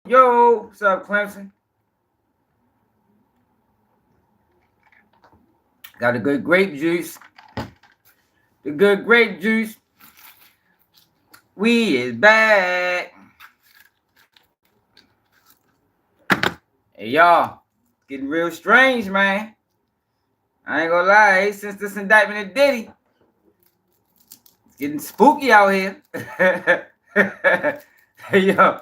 Yo, what's up, Clemson? Got the good grape juice. The good grape juice. We is back. Hey, y'all. It's getting real strange, man. I ain't gonna lie. Since this indictment of Diddy, it's getting spooky out here. Hey, yo.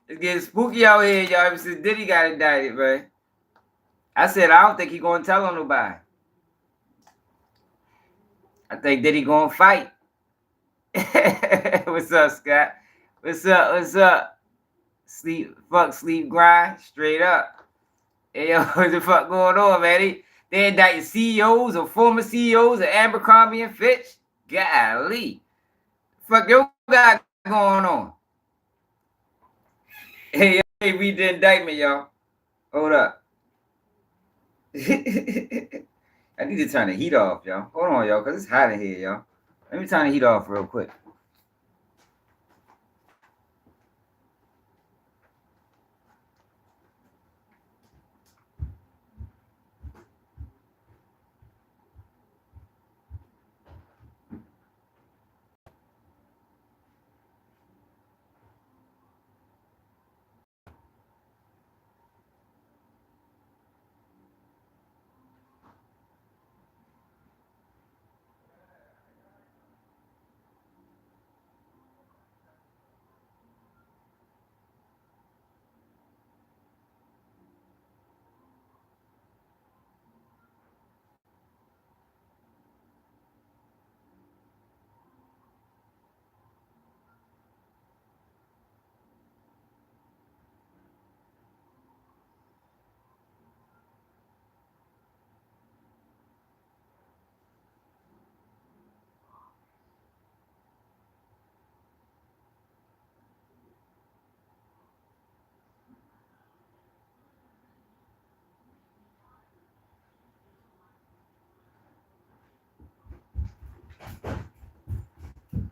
It's getting spooky out here, y'all. Ever since Diddy got indicted, man. I said, I don't think he gonna tell on nobody. I think Diddy gonna fight. What's up, Scott? What's up? What's up? Sleep, grind, straight up. Hey, yo, what the fuck going on, man? They indicted CEOs or former CEOs of Abercrombie and Fitch. Golly. Fuck yo got going on. Hey, read the indictment, y'all. Hold up. I need to turn the heat off, y'all. Hold on, y'all, because it's hot in here, y'all. Let me turn the heat off real quick.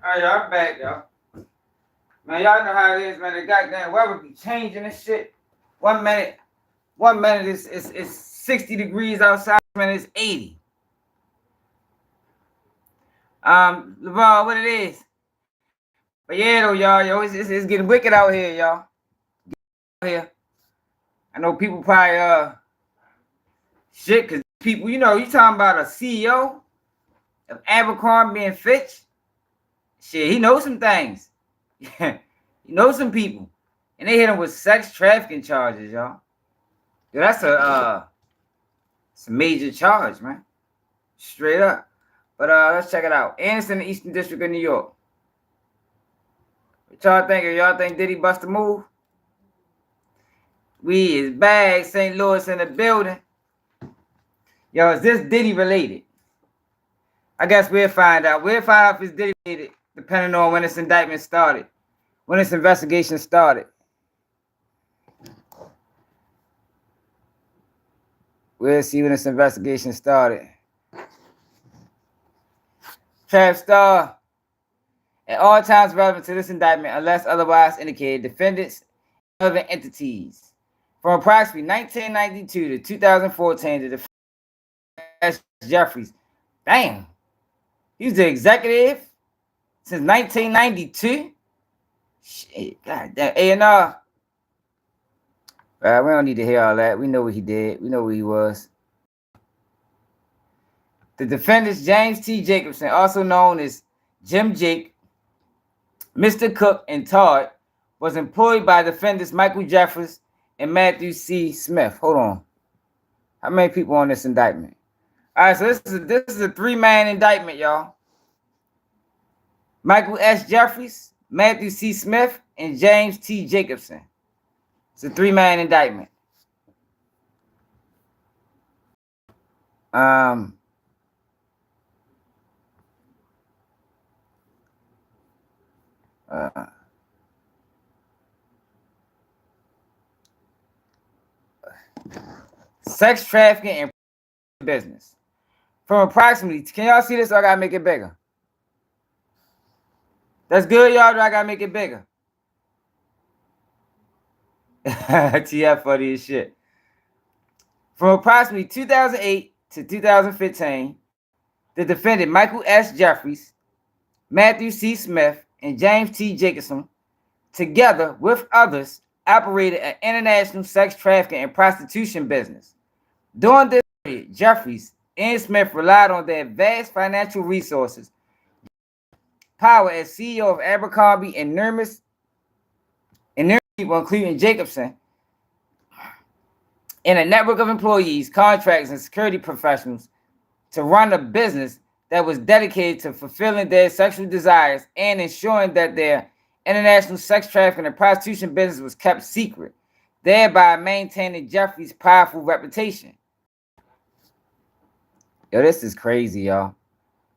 All right, y'all, I'm back, y'all. Man, y'all know how it is, man. The goddamn weather be changing and shit. 1 minute it's 60 degrees outside, man, it's 80. LeVar, what it is. But yeah, though, y'all, yo, it's getting wicked out here, y'all. Here. I know people probably shit, cause people, you talking about a CEO of Abercrombie and Fitch. Shit, he knows some things. He knows some people. And they hit him with sex trafficking charges, y'all. Dude, that's it's a major charge, man. Straight up. But let's check it out. And it's in the Eastern District of New York. What y'all think? Y'all think Diddy bust a move? We is back. St. Louis in the building. Yo, is this Diddy related? I guess we'll find out. We'll find out if it's Diddy related, depending on when this indictment started. When this investigation started. We'll see when this investigation started. Trap Star. At all times relevant to this indictment, unless otherwise indicated, defendants and other entities. From approximately 1992 to 2014, the defendant S. Jeffries. Damn. He was the executive since 1992. Shit, goddamn. A&R. Right, we don't need to hear all that. We know what he did. We know where he was. The defendants, James T. Jacobson, also known as Jim Jake, Mr. Cook, and Todd, was employed by defendants Michael Jeffers and Matthew C. Smith. Hold on. How many people on this indictment? All right, so this is a 3-man indictment, y'all. Michael S. Jeffries, Matthew C. Smith, and James T. Jacobson. It's a 3-man indictment. Sex trafficking and business. From approximately, can y'all see this or I gotta make it bigger? That's good, y'all, or I gotta make it bigger? TF funny as shit. From approximately 2008 to 2015, the defendant Michael S. Jeffries, Matthew C. Smith, and James T. Jacobson, together with others, operated an international sex trafficking and prostitution business. During this period, Jeffries and Smith relied on their vast financial resources, power as CEO of Abercrombie and numerous people, including Jacobson, and a network of employees, contractors, and security professionals to run a business that was dedicated to fulfilling their sexual desires and ensuring that their international sex trafficking and prostitution business was kept secret, thereby maintaining Jeffrey's powerful reputation. Yo, this is crazy, y'all.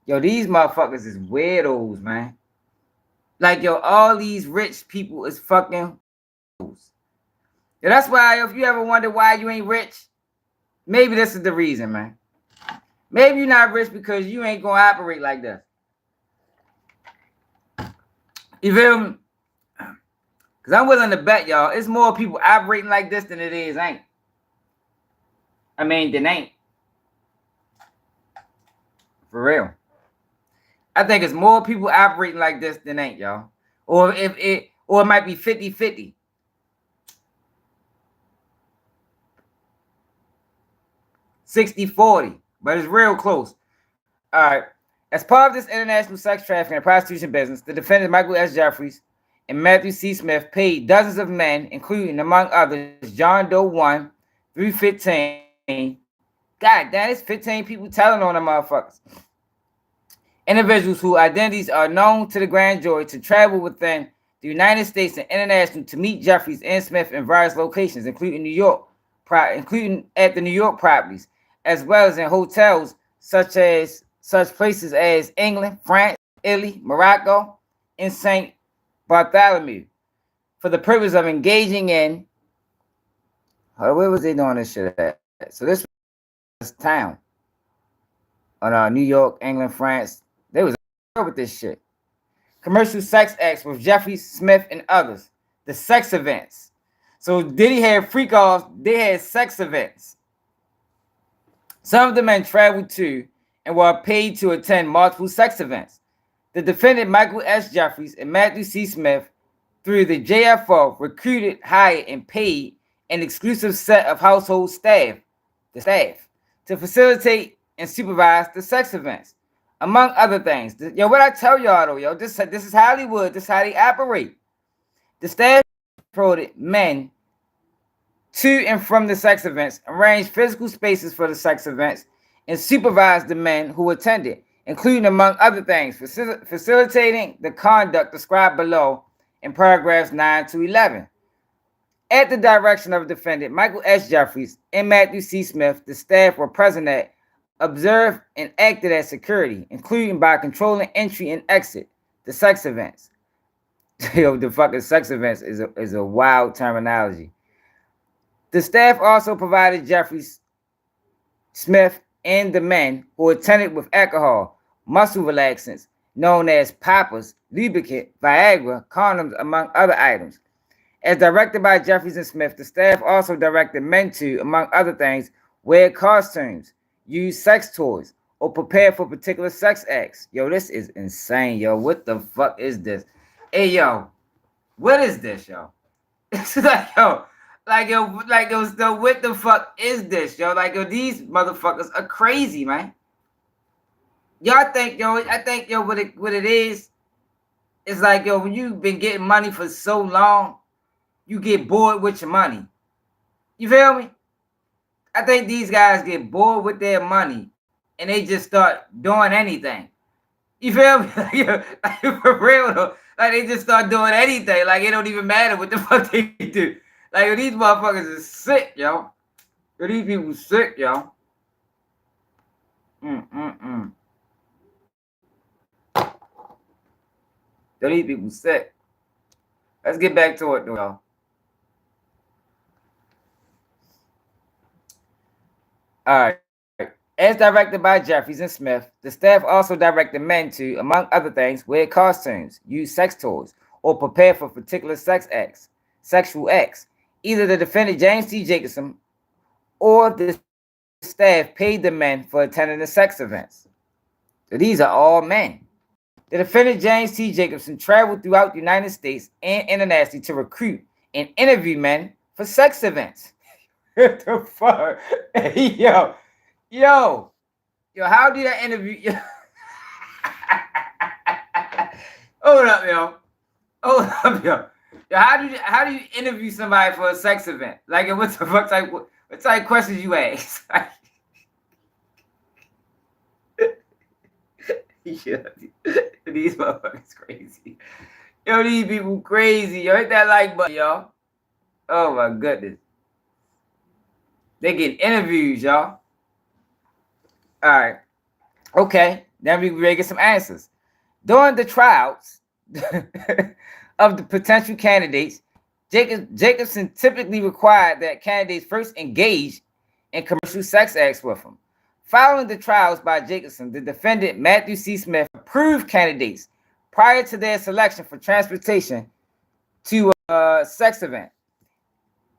Yo, these motherfuckers is weirdos, man. Like, yo, all these rich people is fucking weirdos. Yo, that's why, if you ever wonder why you ain't rich, maybe this is the reason, man. Maybe you're not rich because you ain't gonna operate like this. You feel me? Because I'm willing to bet, y'all, it's more people operating like this than it is ain't. Than ain't. For real. I think it's more people operating like this than ain't, y'all. Or it might be 50-50. 60-40, but it's real close. All right. As part of this international sex trafficking and prostitution business, the defendant Michael S. Jeffries and Matthew C. Smith paid dozens of men, including, among others, John Doe 1 through 15. God damn, it's 15 people telling on them motherfuckers. Individuals whose identities are known to the grand jury to travel within the United States and international to meet Jeffries and Smith in various locations, including at the New York properties, as well as in hotels such places as England, France, Italy, Morocco, and St. Bartholomew, for the purpose of engaging in. Where was they doing this shit at? So this was town on New York, England, France. They was with this shit. Commercial sex acts with Jeffrey Smith and others. The sex events. So Diddy had freak offs. They had sex events. Some of the men traveled to and were paid to attend multiple sex events. The defendant Michael S. Jeffries and Matthew C. Smith, through the JFO, recruited, hired, and paid an exclusive set of household staff, to facilitate and supervise the sex events, among other things. Yo, what I tell y'all though, yo, this is Hollywood. This is how they operate. The staff promoted men to and from the sex events, arranged physical spaces for the sex events, and supervised the men who attended, including, among other things, facilitating the conduct described below in paragraphs 9 to 11. At the direction of defendant Michael S. Jeffries and Matthew C. Smith, the staff were present at, observed, and acted as security, including by controlling entry and exit the sex events. Yo, the fucking sex events is a wild terminology. The staff also provided Jeffries, Smith, and the men who attended with alcohol, muscle relaxants, known as poppers, lubricant, Viagra, condoms, among other items. As directed by Jeffries and Smith, the staff also directed men to, among other things, wear costumes, use sex toys, or prepare for particular sex acts. Yo, this is insane, yo. What the fuck is this? Hey, yo, what is this, yo? It's like, yo, so what the fuck is this, yo? Like, yo, these motherfuckers are crazy, man. Y'all think, yo, I think, yo, what it is, it's like, yo, when you've been getting money for so long, you get bored with your money. You feel me? I think these guys get bored with their money and they just start doing anything. You feel me? Like, for real though. Like, they just start doing anything. Like, it don't even matter what the fuck they do. Like, yo, these motherfuckers is sick, yo. Yo, these people sick, yo. Yo, these people sick. Let's get back to it, though, y'all. All right. As directed by Jeffries and Smith, the staff also directed men to, among other things, wear costumes, use sex toys, or prepare for particular sexual acts, Either the defendant, James T. Jacobson, or the staff paid the men for attending the sex events. So these are all men. The defendant, James T. Jacobson, traveled throughout the United States and internationally to recruit and interview men for sex events. What the fuck? Hey, yo, how did I interview? Hold up, yo. How do you interview somebody for a sex event? Like, what the fuck type? What type of questions you ask? Yeah, these motherfuckers crazy. Yo, these people crazy. Yo, hit that like button, y'all. Oh my goodness. They get interviews, y'all. All right. Okay. Then we ready to get some answers. During the trials of the potential candidates, Jacobson typically required that candidates first engage in commercial sex acts with him. Following the trials by Jacobson, the defendant, Matthew C. Smith, approved candidates prior to their selection for transportation to a sex event.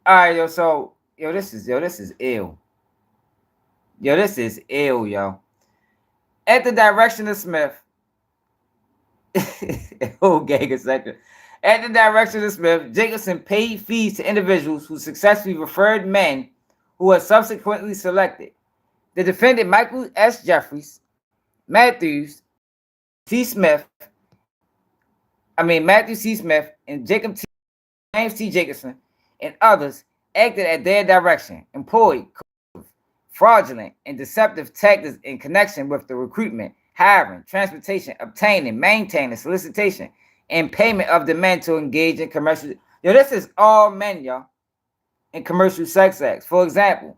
All right, yo, so, this is ill. Yo, this is ill, yo. At the direction of Smith, gang a second. At the direction of Smith, Jacobson paid fees to individuals who successfully referred men who were subsequently selected. The defendant, Michael S. Jeffries, Matthew C. Smith, and James T. Jacobson, and others acted at their direction, employed fraudulent and deceptive tactics in connection with the recruitment, hiring, transportation, obtaining, maintaining, solicitation, and payment of the men to engage in commercial. Yo, this is all men, y'all, in commercial sex acts. For example,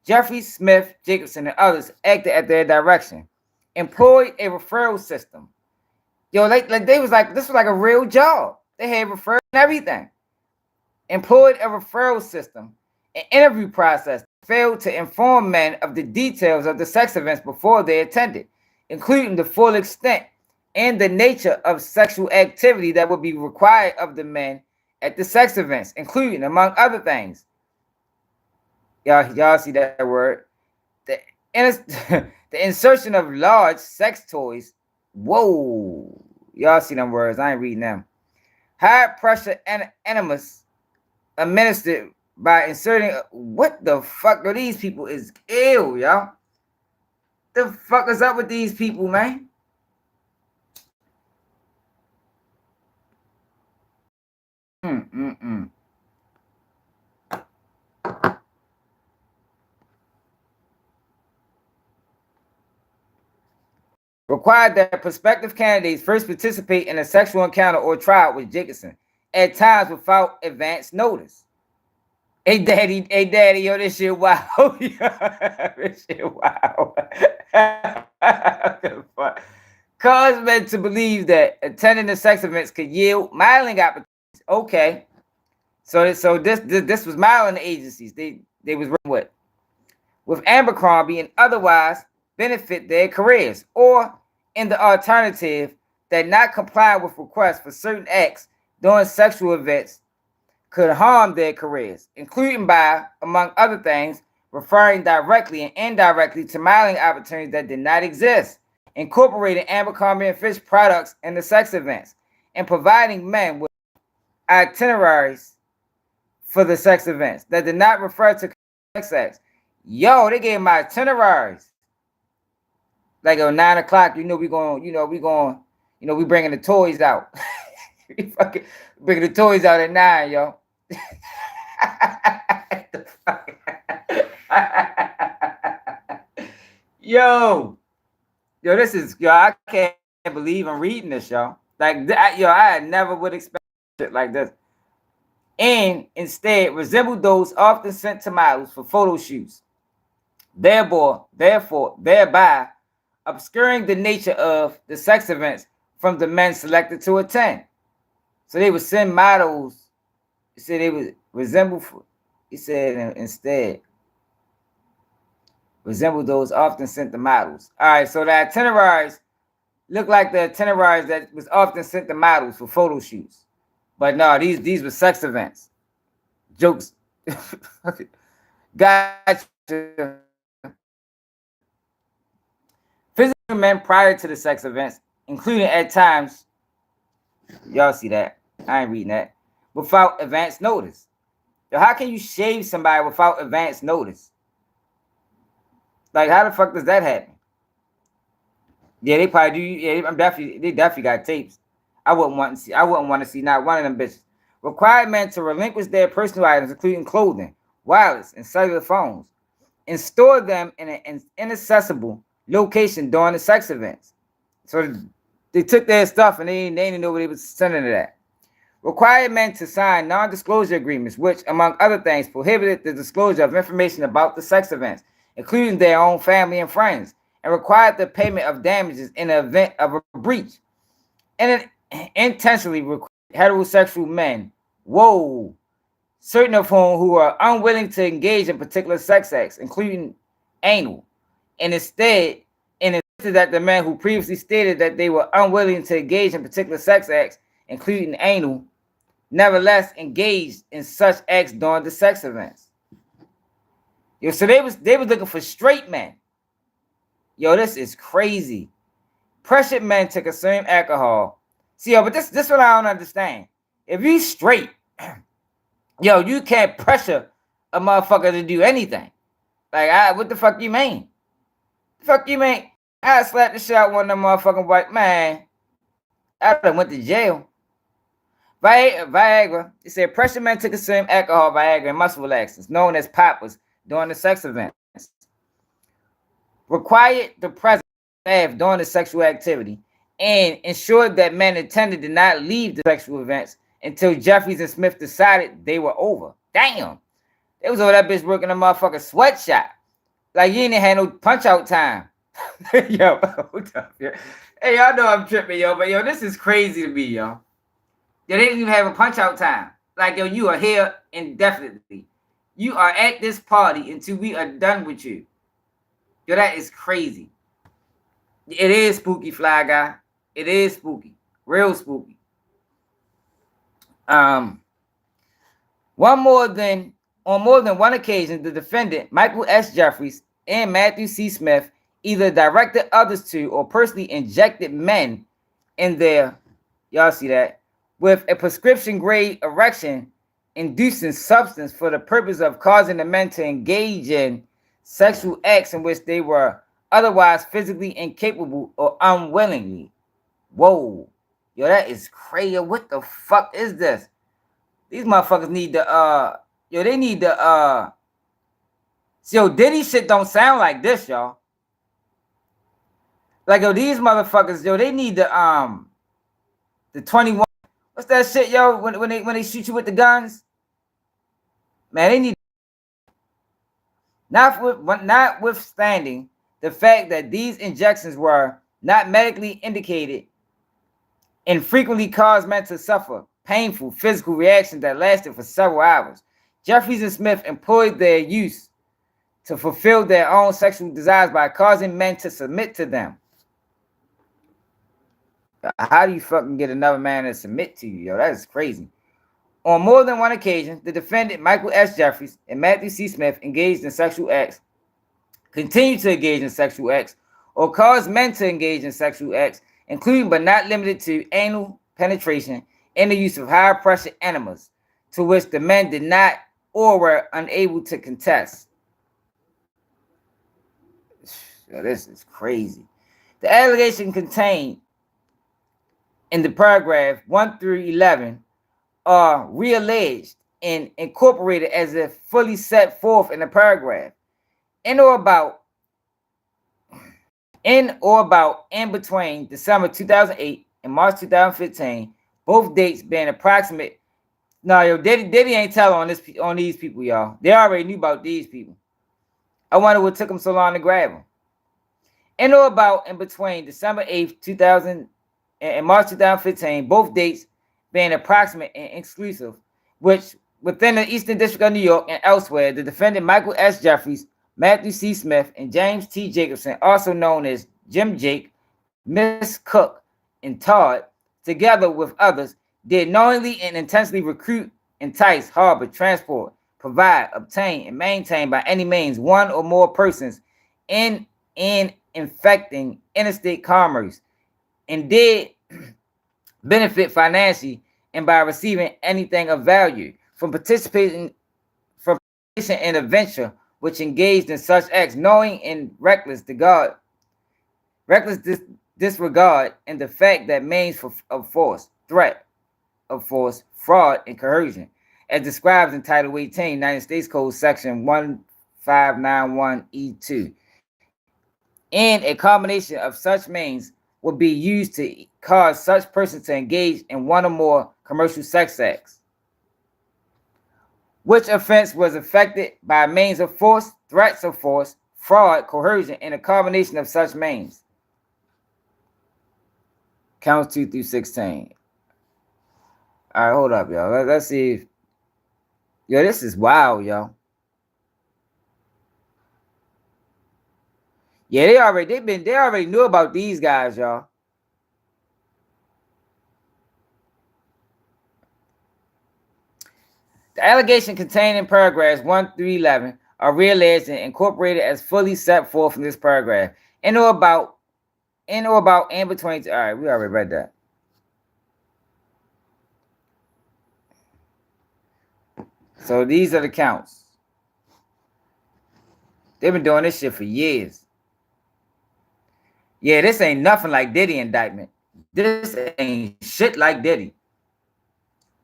Jeffrey, Smith, Jacobson, and others acted at their direction, employed a referral system. Yo, they was like, this was like a real job. They had referrals and everything. Employed a referral system, an interview process, failed to inform men of the details of the sex events before they attended, including the full extent and the nature of sexual activity that would be required of the men at the sex events, including, among other things, y'all see that word, the insertion of large sex toys. Whoa, y'all see them words? I ain't reading them. High pressure enemas administered by inserting. What the fuck are these people? Is ill, y'all. The fuck is up with these people, man? Required that prospective candidates first participate in a sexual encounter or trial with Jacobson, at times without advance notice. Hey daddy, yo, this shit wow. This shit wow. Cause men to believe that attending the sex events could yield modeling opportunities. Okay. So this was modeling agencies. They was working with Abercrombie and otherwise benefit their careers, or in the alternative, that not comply with requests for certain acts during sexual events could harm their careers, including by, among other things, referring directly and indirectly to modeling opportunities that did not exist, incorporating Abercrombie and Fitch products in the sex events, and providing men with itineraries for the sex events that did not refer to sex acts. Yo, they gave my itineraries. Like at 9 o'clock, we bringing the toys out. We fucking bringing the toys out at 9, yo. yo, I can't believe I'm reading this, y'all. Like, I never would expect shit like this. And instead resembled those often sent to models for photo shoots. Thereby obscuring the nature of the sex events from the men selected to attend. So they would send models. He said they would resemble. He said instead resemble those often sent to models. All right, so the itineraries look like the itineraries that was often sent to models for photo shoots, but no, these were sex events. Jokes. Gotcha. Physically men prior to the sex events, including at times, y'all see that? I ain't reading that. Without advance notice. So how can you shave somebody without advance notice? Like, how the fuck does that happen? Yeah, they probably do. Yeah, they definitely got tapes. I wouldn't want to see not one of them bitches. Required men to relinquish their personal items, including clothing, wireless, and cellular phones, and store them in an inaccessible location during the sex events. So they took their stuff and they didn't know what they was sending it at. Required men to sign non-disclosure agreements, which, among other things, prohibited the disclosure of information about the sex events, including their own family and friends, and required the payment of damages in the event of a breach. And it intentionally required heterosexual men, certain of whom are unwilling to engage in particular sex acts, including anal, and instead insisted that the men who previously stated that they were unwilling to engage in particular sex acts, including anal, nevertheless engaged in such acts during the sex events. Yo, so they was looking for straight men. Yo, this is crazy. Pressured men to consume alcohol. See, yo, but this what I don't understand. If you straight, yo, you can't pressure a motherfucker to do anything. Like, what the fuck you mean? The fuck you mean? I slapped the shit out one of them motherfucking white man. I done went to jail. Viagra. It said pressure men to consume alcohol, Viagra, and muscle relaxants, known as poppers, during the sex events. Required the presence of staff during the sexual activity, and ensured that men intended to not leave the sexual events until Jeffries and Smith decided they were over. Damn. They was over that bitch working a motherfucking sweatshop. Like, you ain't had no punch out time. Yo, hold up, yo. Hey, y'all know I'm tripping, yo, but yo, this is crazy to me, yo. They didn't even have a punch out time. Like, yo, you are here indefinitely. You are at this party until we are done with you. Yo, that is crazy. It is spooky, Fly Guy. It is spooky. Real spooky. On more than one occasion, the defendant, Michael S. Jeffries and Matthew C. Smith, either directed others to or personally injected men in their, y'all see that, with a prescription grade erection inducing substance for the purpose of causing the men to engage in sexual acts in which they were otherwise physically incapable or unwillingly. Whoa. Yo, that is crazy. What the fuck is this? These motherfuckers need to they need to yo, Diddy shit don't sound like this, y'all. Like, yo, these motherfuckers, yo, they need the 21. What's that shit, yo? When they shoot you with the guns, man, they need. Notwithstanding the fact that these injections were not medically indicated and frequently caused men to suffer painful physical reactions that lasted for several hours, Jeffries and Smith employed their use to fulfill their own sexual desires by causing men to submit to them. How do you fucking get another man to submit to you, yo? That is crazy. On more than one occasion, the defendant, Michael S. Jeffries and Matthew C. Smith, engaged in sexual acts, continued to engage in sexual acts, or caused men to engage in sexual acts, including but not limited to anal penetration and the use of high-pressure enemas, to which the men did not or were unable to contest. Yo, this is crazy. The allegation contained in the paragraph 1 through 11 are realleged and incorporated as if fully set forth in the paragraph. In or about in between December 2008 and March 2015, both dates being approximate. No, yo, Diddy ain't telling on these people, y'all. They already knew about these people. I wonder what took them so long to grab them. In or about in between December 8th, 2000 and March 2015, both dates being approximate and exclusive, which within the Eastern District of New York and elsewhere, the defendant Michael S. Jeffries, Matthew C. Smith, and James T. Jacobson, also known as Jim Jake, Miss Cook, and Todd, together with others, did knowingly and intentionally recruit entice, harbor, transport, provide, obtain, and maintain by any means one or more persons in infecting interstate commerce, and did benefit financially and by receiving anything of value from participation in a venture which engaged in such acts, knowing and reckless disregard in the fact that means of force, threat of force, fraud, and coercion, as described in Title 18, United States Code, Section 1591E2. And a combination of such means will be used to cause such person to engage in one or more commercial sex acts, which offense was effected by means of force, threats of force, fraud, coercion, and a combination of such means. Counts 2 through 16. All right, hold up, y'all. Let's see if... Yo, this is wild, y'all. Yeah, they already knew about these guys, y'all. The allegation contained in paragraphs 1 through 11 are realized and incorporated as fully set forth in this paragraph. In or about and between. All right, we already read that. So these are the counts. They've been doing this shit for years. Yeah, this ain't nothing like Diddy indictment. This ain't shit like Diddy.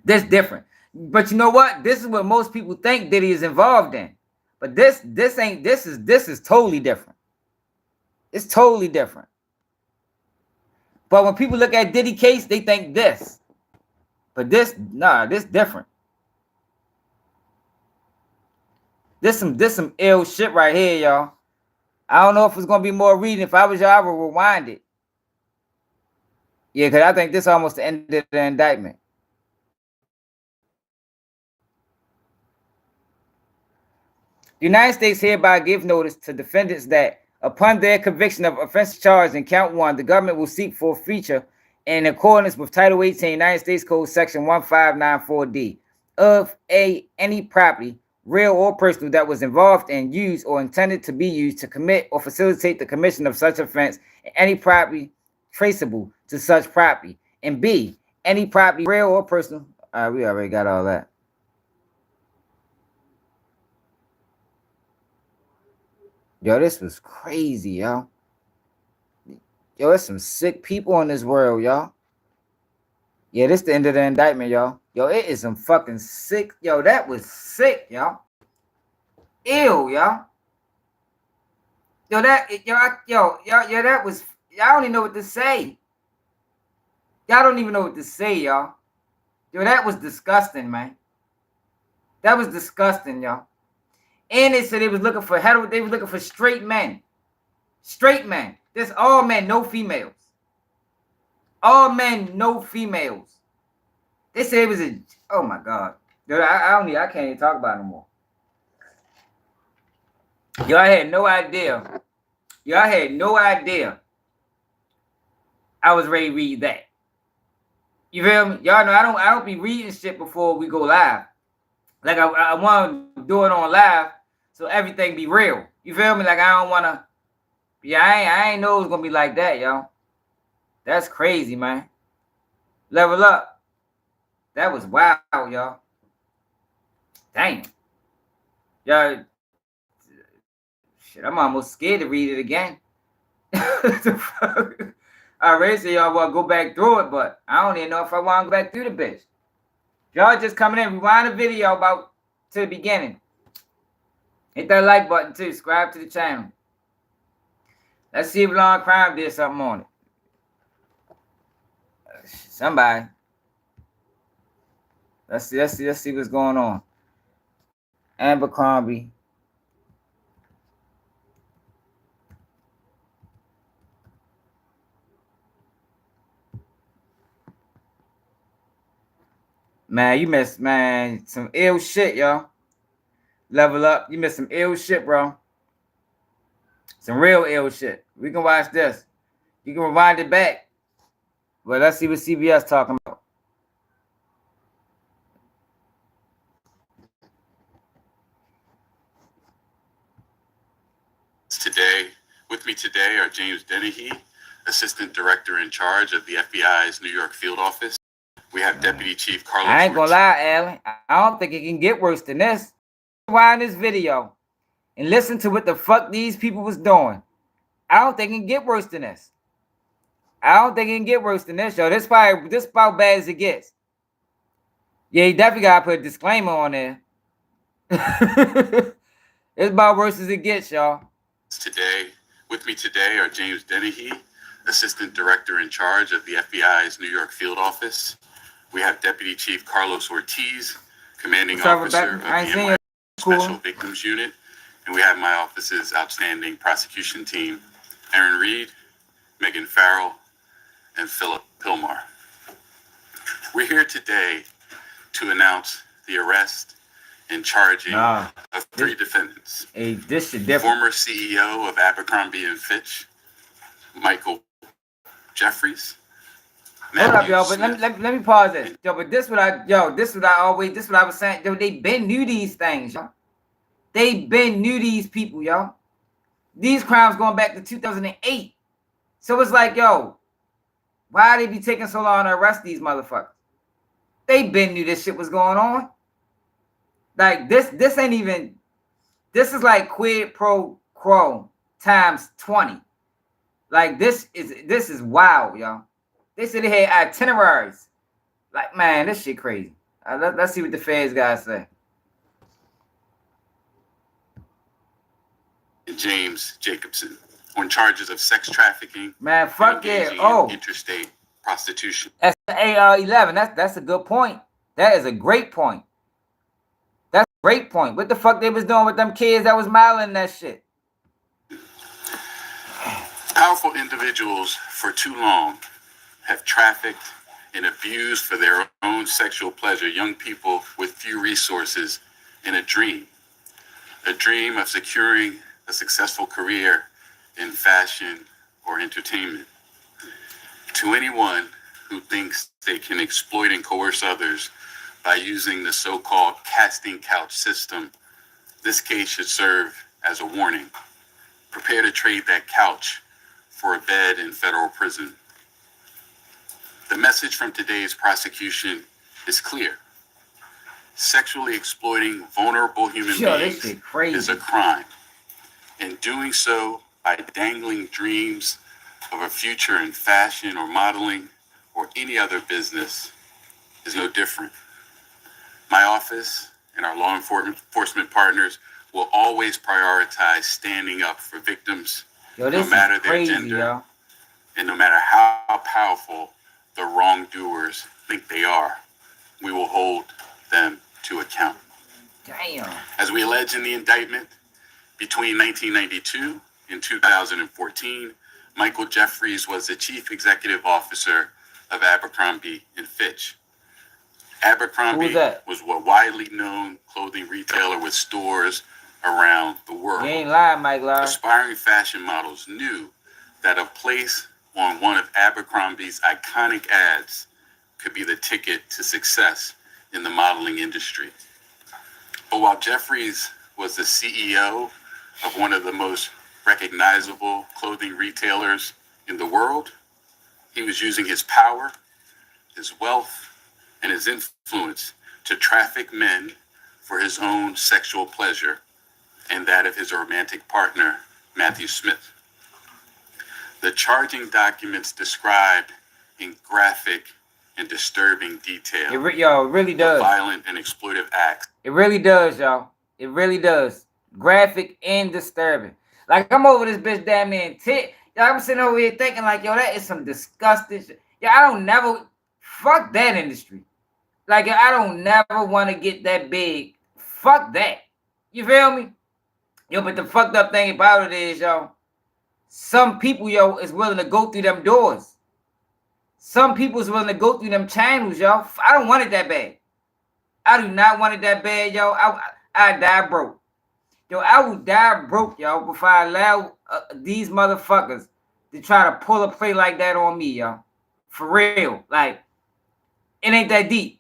This different. But you know what? This is what most people think Diddy is involved in. But this is totally different. It's totally different. But when people look at Diddy case, they think this. But this different. This some ill shit right here, y'all. I don't know if it's gonna be more reading. If I was y'all, I would rewind it. Yeah, because I think this almost ended the indictment. The United States hereby gives notice to defendants that upon their conviction of offensive charge in count 1, the government will seek forfeiture in accordance with Title 18, United States Code, Section 1594D, of any property, real or personal, that was involved in, used, or intended to be used to commit or facilitate the commission of such offense, and any property traceable to such property, and B, any property, real or personal. We already got all that. Yo, this was crazy, yo. Yo, there's some sick people in this world, y'all. Yeah, this the end of the indictment, y'all. Yo, it is some fucking sick. Yo, that was sick, y'all. Ew, y'all. Yo, that was. Y'all don't even know what to say. Y'all don't even know what to say, y'all. Yo, that was disgusting, man. That was disgusting, y'all. And they said they was looking for they was looking for straight men. Straight men. This all men, no females. All men, no females. They said it was a... Oh my God. Yo, I can't even talk about it no more. Yo, I had no idea. Yo, I had no idea I was ready to read that. You feel me? Y'all know I don't be reading shit before we go live. Like I want to do it on live so everything be real. You feel me? Like I don't want to... Yeah, I ain't know it was going to be like that, y'all. That's crazy, man. Level up. That was wild, y'all. Damn. Y'all... Shit, I'm almost scared to read it again. I already said y'all want to go back through it, but I don't even know if I want to go back through the bitch. Y'all just coming in, rewind the video about to the beginning. Hit that like button too. Subscribe to the channel. Let's see if Long Crime did something on it. Somebody. Let's see what's going on. Abercrombie. Man, you missed, man, some ill shit, y'all. Level up. You missed some ill shit, bro. Some real ill shit. We can watch this. You can rewind it back. Well, let's see what CBS talking about. With me today are James Dennehy, Assistant Director in charge of the FBI's New York Field Office. We have Deputy Chief Carlos. I ain't gonna lie, Alan. I don't think it can get worse than this. Rewind this video and listen to what the fuck these people was doing. I don't think it can get worse than this. I don't think it can get worse than this, yo. This about bad as it gets. Yeah, you definitely gotta put a disclaimer on there. It's about worse as it gets, y'all. With me today are James Dennehy, Assistant Director in charge of the FBI's New York Field Office. We have Deputy Chief Carlos Ortiz, Commanding Officer of the NYPD Special Victims Unit. And we have my office's outstanding prosecution team, Aaron Reed, Megan Farrell, and Philip Pilmar. We're here today to announce the arrest and charging of three defendants. This is different. Former CEO of Abercrombie and Fitch, Michael Jeffries. Hold up, yo, but let me pause this. Yo, but this what I was saying. Yo, they been knew these things, yo. They been knew these people, yo. These crimes going back to 2008. So it's like, yo, why they be taking so long to arrest these motherfuckers? They been knew this shit was going on. Like this ain't even. This is like quid pro quo times 20. Like this is wild, yo. They said they had itineraries. Like, man, this shit crazy. Let's see what the feds guys say. James Jacobson on charges of sex trafficking. Man, fuck yeah. Interstate prostitution. That's the AR-11. That's a good point. That is a great point. That's a great point. What the fuck they was doing with them kids that was modeling that shit? Powerful individuals for too long have trafficked and abused for their own sexual pleasure young people with few resources in a dream of securing a successful career in fashion or entertainment. To anyone who thinks they can exploit and coerce others by using the so-called casting couch system, this case should serve as a warning. Prepare to trade that couch for a bed in federal prison. The message from today's prosecution is clear. Sexually exploiting vulnerable human beings is a crime. And doing so by dangling dreams of a future in fashion or modeling or any other business is no different. My office and our law enforcement partners will always prioritize standing up for victims, no matter their gender, and no matter how powerful the wrongdoers think they are. We will hold them to account. Damn. As we allege in the indictment, between 1992 and 2014, Michael Jeffries was the chief executive officer of Abercrombie and Fitch. Abercrombie was a widely known clothing retailer with stores around the world. You ain't lying, Mike. Aspiring fashion models knew that a place on one of Abercrombie's iconic ads could be the ticket to success in the modeling industry. But while Jeffries was the CEO of one of the most recognizable clothing retailers in the world, he was using his power, his wealth, and his influence to traffic men for his own sexual pleasure and that of his romantic partner, Matthew Smith. The charging documents describe in graphic and disturbing detail it really does. Violent and exploitive acts. It really does, y'all. It really does. Graphic and disturbing. Like, I'm over this bitch damn near tit. Y'all, I'm sitting over here thinking like, yo, that is some disgusting shit. Yeah, I don't never fuck that industry. Like, I don't never want to get that big. Fuck that. You feel me? Yo, but the fucked up thing about it is, yo, some people, yo, is willing to go through them doors. Some people is willing to go through them channels, yo. I don't want it that bad. I do not want it that bad, yo. I die broke. Yo, I will die broke, yo, before I allow these motherfuckers to try to pull a play like that on me, yo. For real. Like, it ain't that deep.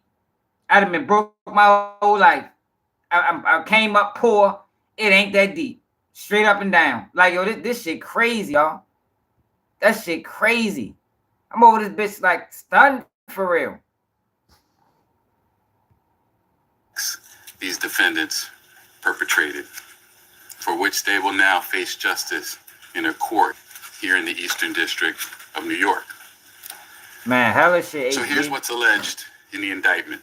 I'd have been broke my whole life. I came up poor. It ain't that deep. Straight up and down. Like, yo, this shit crazy, y'all. That shit crazy. I'm over this bitch like stunned for real. These defendants perpetrated, for which they will now face justice in a court here in the Eastern District of New York. Man, hella shit. So here's what's alleged in the indictment.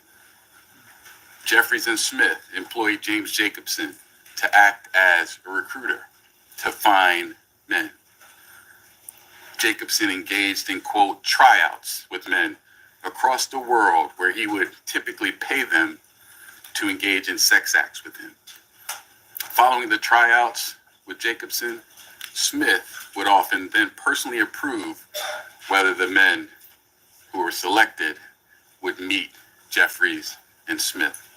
Jeffries and Smith employed James Jacobson to act as a recruiter to find men. Jacobson engaged in, quote, tryouts with men across the world where he would typically pay them to engage in sex acts with him. Following the tryouts with Jacobson, Smith would often then personally approve whether the men who were selected would meet Jeffries and Smith.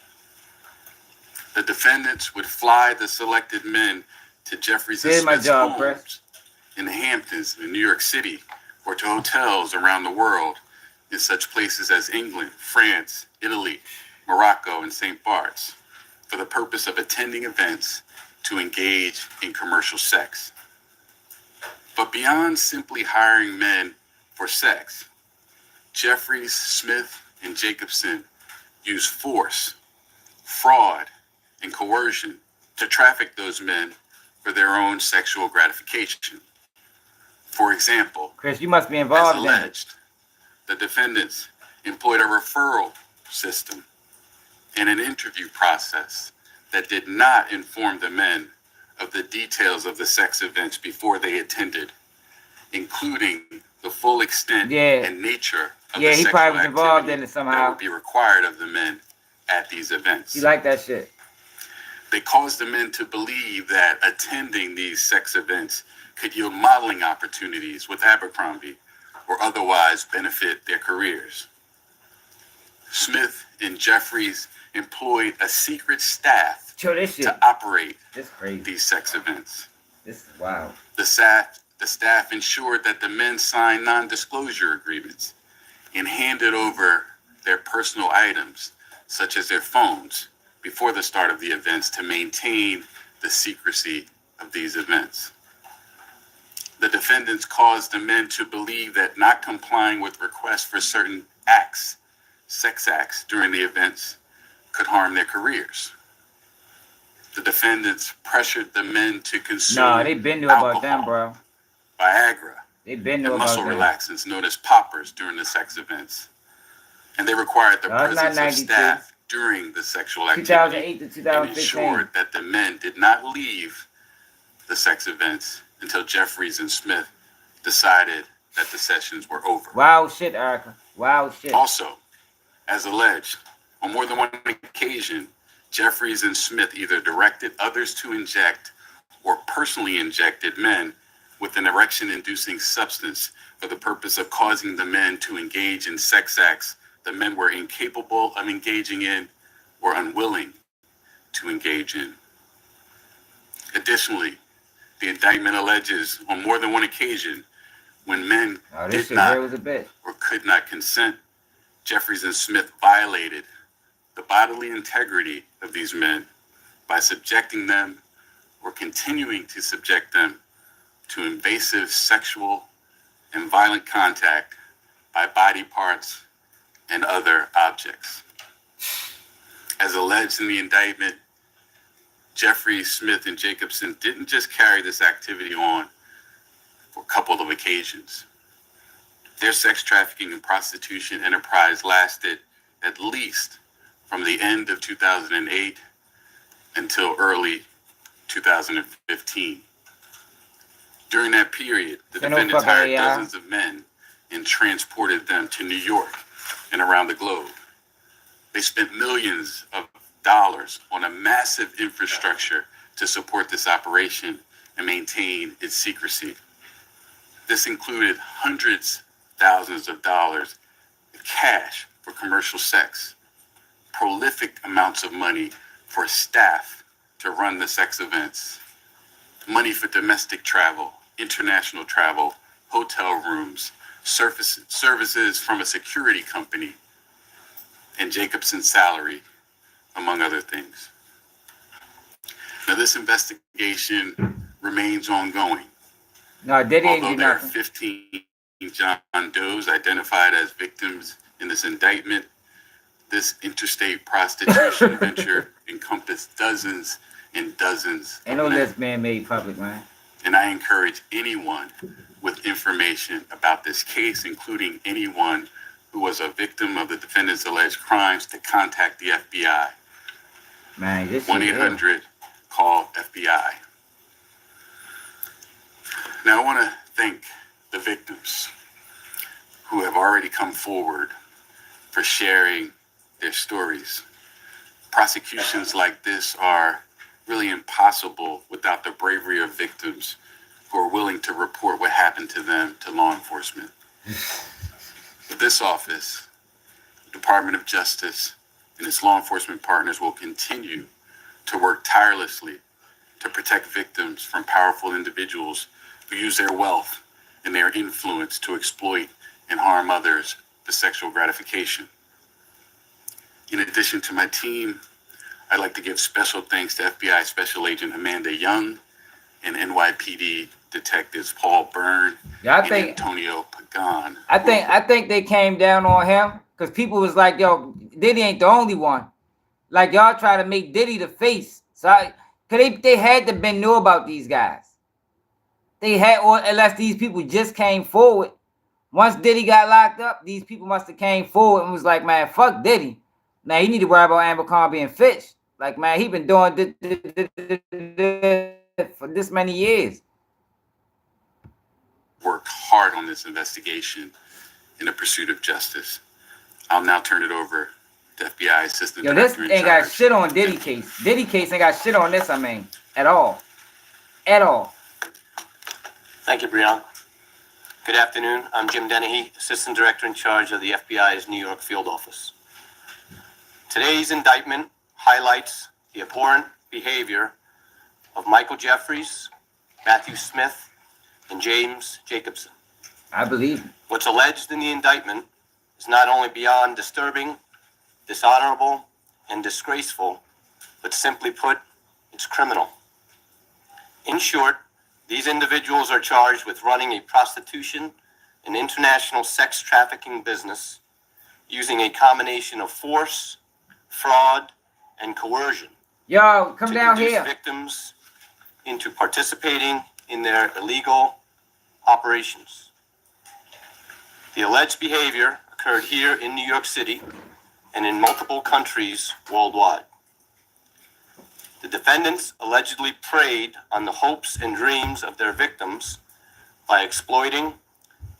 The defendants would fly the selected men to Jeffries and Smith's homes in the Hamptons in New York City or to hotels around the world in such places as England, France, Italy, Morocco, and St. Bart's for the purpose of attending events to engage in commercial sex. But beyond simply hiring men for sex, Jeffries, Smith, and Jacobson used force, fraud, and coercion to traffic those men for their own sexual gratification. For example, Chris, you must be involved. As alleged, the defendants employed a referral system and an interview process that did not inform the men of the details of the sex events before they attended, including the full extent and nature of the sexual probably was involved in it somehow. that would be required of the men at these events. You like that shit? They caused the men to believe that attending these sex events could yield modeling opportunities with Abercrombie or otherwise benefit their careers. Smith and Jeffries employed a secret staff to operate these sex events. This is wild. The staff ensured that the men signed non-disclosure agreements and handed over their personal items, such as their phones, before the start of the events to maintain the secrecy of these events. The defendants caused the men to believe that not complying with requests for certain acts, sex acts during the events, could harm their careers. The defendants pressured the men to consume they been knew alcohol, about them, bro. Viagra, They been knew and about muscle them. relaxants known as poppers during the sex events. And they required the presence of staff during the sexual activity 2008 to 2015. and ensured that the men did not leave the sex events until Jeffries and Smith decided that the sessions were over. Wild shit, Erica. Wild shit. Also, as alleged, on more than one occasion, Jeffries and Smith either directed others to inject or personally injected men with an erection-inducing substance for the purpose of causing the men to engage in sex acts the men were incapable of engaging in or unwilling to engage in. Additionally, the indictment alleges on more than one occasion when men did not or could not consent, Jeffries and Smith violated the bodily integrity of these men by subjecting them or continuing to subject them to invasive sexual and violent contact by body parts and other objects. As alleged in the indictment, Jeffries, Smith, and Jacobson didn't just carry this activity on for a couple of occasions. Their sex trafficking and prostitution enterprise lasted at least from the end of 2008 until early 2015. During that period, the defendants hired dozens of men and transported them to New York and around the globe. They spent millions of dollars on a massive infrastructure to support this operation and maintain its secrecy. This included hundreds of thousands of dollars in cash for commercial sex, prolific amounts of money for staff to run the sex events, money for domestic travel, international travel, hotel rooms, services from a security company, and Jacobson's salary, among other things. Now, this investigation remains ongoing. No, Diddy ain't Although do there are nothing. 15 John Does identified as victims in this indictment, this interstate prostitution venture encompassed dozens and dozens Ain't of no men. list man made public, man. And I encourage anyone with information about this case, including anyone who was a victim of the defendant's alleged crimes, to contact the FBI. Man, this shit 1-800-CALL-FBI. Now, I want to thank the victims who have already come forward for sharing their stories. Prosecutions like this are really impossible without the bravery of victims who are willing to report what happened to them to law enforcement. This office, the Department of Justice, and its law enforcement partners will continue to work tirelessly to protect victims from powerful individuals who use their wealth and their influence to exploit and harm others for sexual gratification. In addition to my team, I'd like to give special thanks to FBI Special Agent Amanda Young and NYPD Detectives Paul Byrne and Antonio Pagan. I think they came down on him because people was like, yo, Diddy ain't the only one. Like, y'all try to make Diddy the face. So they had to been know about these guys. They had, or unless these people just came forward. Once Diddy got locked up, these people must have came forward and was like, man, fuck Diddy. Now you need to worry about Abercrombie and Fitch. Like, man, he been doing this for this many years. Worked hard on this investigation in the pursuit of justice. I'll now turn it over to FBI Assistant Director. This ain't got shit on Diddy case. Diddy case ain't got shit on this, I mean, at all. At all. Thank you, Breon. Good afternoon. I'm Jim Dennehy, Assistant Director in charge of the FBI's New York Field Office. Today's indictment highlights the abhorrent behavior of Michael Jeffries, Matthew Smith, and James Jacobson. I believe. What's alleged in the indictment is not only beyond disturbing, dishonorable, and disgraceful, but simply put, it's criminal. In short, these individuals are charged with running a prostitution and international sex trafficking business using a combination of force, fraud, and coercion. Yo, come down to induce here. Victims into participating in their illegal operations. The alleged behavior occurred here in New York City and in multiple countries worldwide. The defendants allegedly preyed on the hopes and dreams of their victims by exploiting,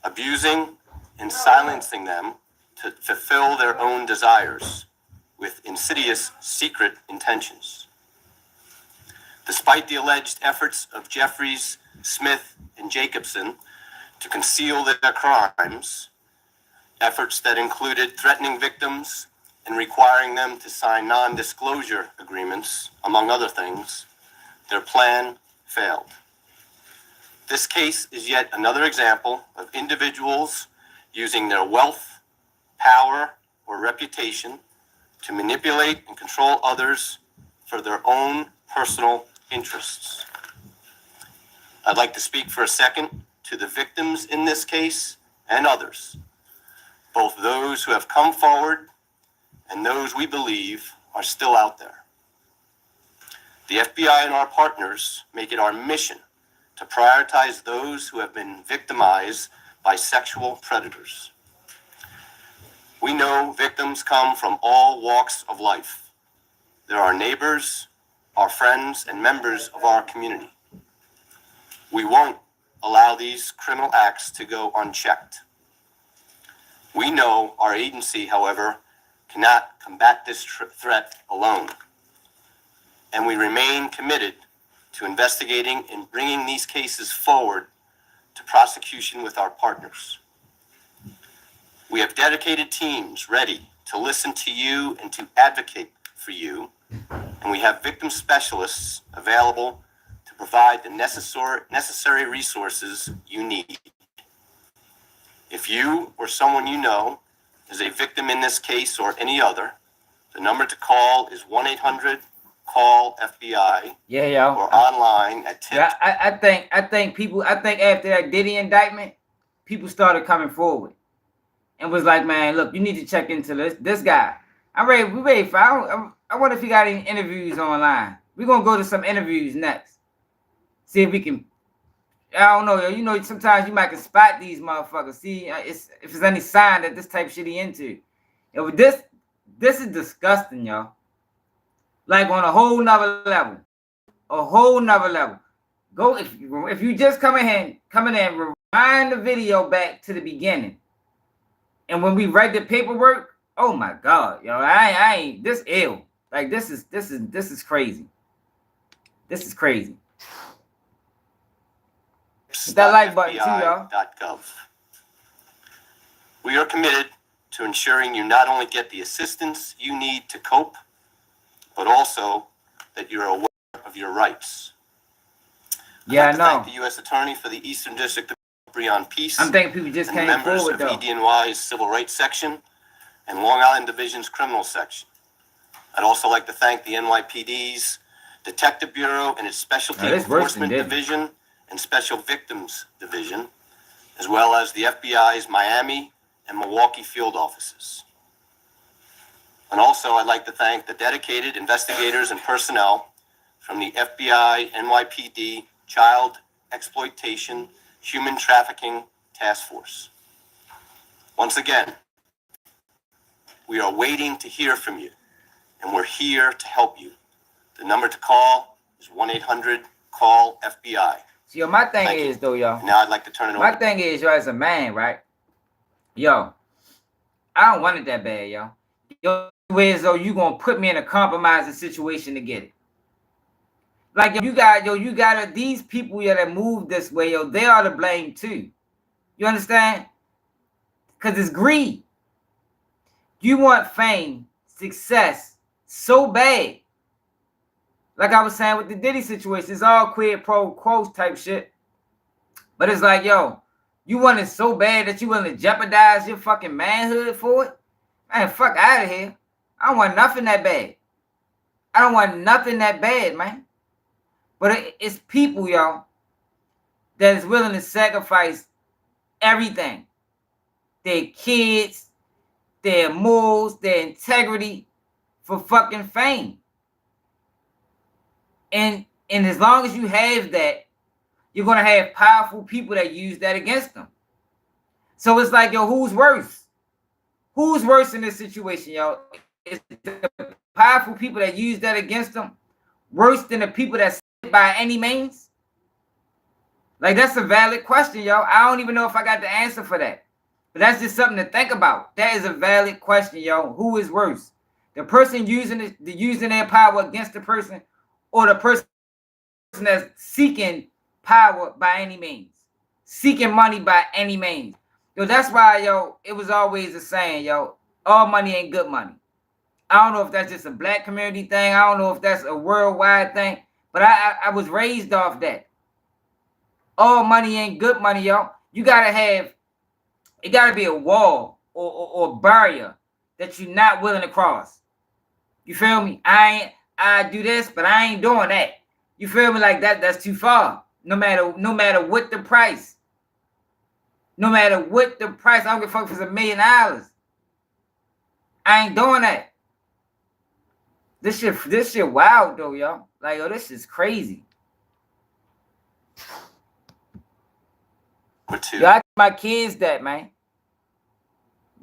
abusing, and silencing them to fulfill their own desires with insidious secret intentions. Despite the alleged efforts of Jeffries, Smith, and Jacobson to conceal their crimes, efforts that included threatening victims and requiring them to sign non-disclosure agreements, among other things, their plan failed. This case is yet another example of individuals using their wealth, power, or reputation to manipulate and control others for their own personal interests. I'd like to speak for a second to the victims in this case and others, both those who have come forward and those we believe are still out there. The FBI and our partners make it our mission to prioritize those who have been victimized by sexual predators. We know victims come from all walks of life. They're our neighbors, our friends, and members of our community. We won't allow these criminal acts to go unchecked. We know our agency, however, cannot combat this threat alone, and we remain committed to investigating and bringing these cases forward to prosecution with our partners. We have dedicated teams ready to listen to you and to advocate for you, and we have victim specialists available to provide the necessary resources you need. If you or someone you know is a victim in this case or any other, the number to call is call FBI Yeah, yo. or online at tip. Yeah, I think after that Diddy indictment, people started coming forward and was like, man, look, you need to check into this guy. We ready for. I wonder if he got any interviews online. We're gonna go to some interviews next. See if we can. I don't know, yo. You know, sometimes you might can spot these motherfuckers. See, if there's any sign that this type of shit he into. Yo, this is disgusting, yo. Like on a whole nother level. A whole nother level. Go if you just come in and rewind the video back to the beginning. And when we read the paperwork, oh my God, yo, I ain't this ill. Like this is crazy. This is crazy. Hit that like button too, y'all. .gov. We are committed to ensuring you not only get the assistance you need to cope, but also that you're aware of your rights. Yeah, I'd like I know. to thank the U.S. Attorney for the Eastern District of Breon Peace. I'm thinking people just came members forward of though. EDNY's Civil Rights Section and Long Island Division's Criminal Section. I'd also like to thank the NYPD's Detective Bureau and its Specialty Enforcement Division and Special Victims Division, as well as the FBI's Miami and Milwaukee field offices. And also, I'd like to thank the dedicated investigators and personnel from the FBI, NYPD, Child Exploitation, Human Trafficking Task Force. Once again, we are waiting to hear from you, and we're here to help you. The number to call is 1-800-CALL-FBI. So, yo, my thing is, though, y'all. Now I'd like to turn it over. My thing is, yo, as a man, right? Yo, I don't want it that bad, yo. Yo, is though you gonna put me in a compromising situation to get it. Like you gotta these people that move this way, yo, they are to blame too. You understand? Because it's greed. You want fame, success so bad. Like I was saying with the Diddy situation, it's all quid pro quo type shit. But it's like, yo, you want it so bad that you willing to jeopardize your fucking manhood for it? Man, fuck out of here. I don't want nothing that bad. I don't want nothing that bad, man. But it's people, y'all, that is willing to sacrifice everything. Their kids, their morals, their integrity for fucking fame. And as long as you have that, you're going to have powerful people that use that against them. So it's like, yo, who's worse? Who's worse in this situation, yo? Is the powerful people that use that against them worse than the people that sit by any means? Like, that's a valid question, yo. I don't even know if I got the answer for that. But that's just something to think about. That is a valid question, yo. Who is worse? The person using their power against the person, or the person that's seeking power by any means, seeking money by any means. Yo, that's why, yo, it was always a saying, yo, all money ain't good money. I don't know if that's just a black community thing. I don't know if that's a worldwide thing, but I was raised off that. All money ain't good money, yo. You gotta have, it gotta be a wall or barrier that you're not willing to cross. You feel me? I do this, but I ain't doing that. You feel me? Like that's too far. No matter what the price. No matter what the price, I don't give a fuck if it's $1 million. I ain't doing that. This shit wild though, yo. Like, yo, this is crazy. Yo, I teach my kids that, man.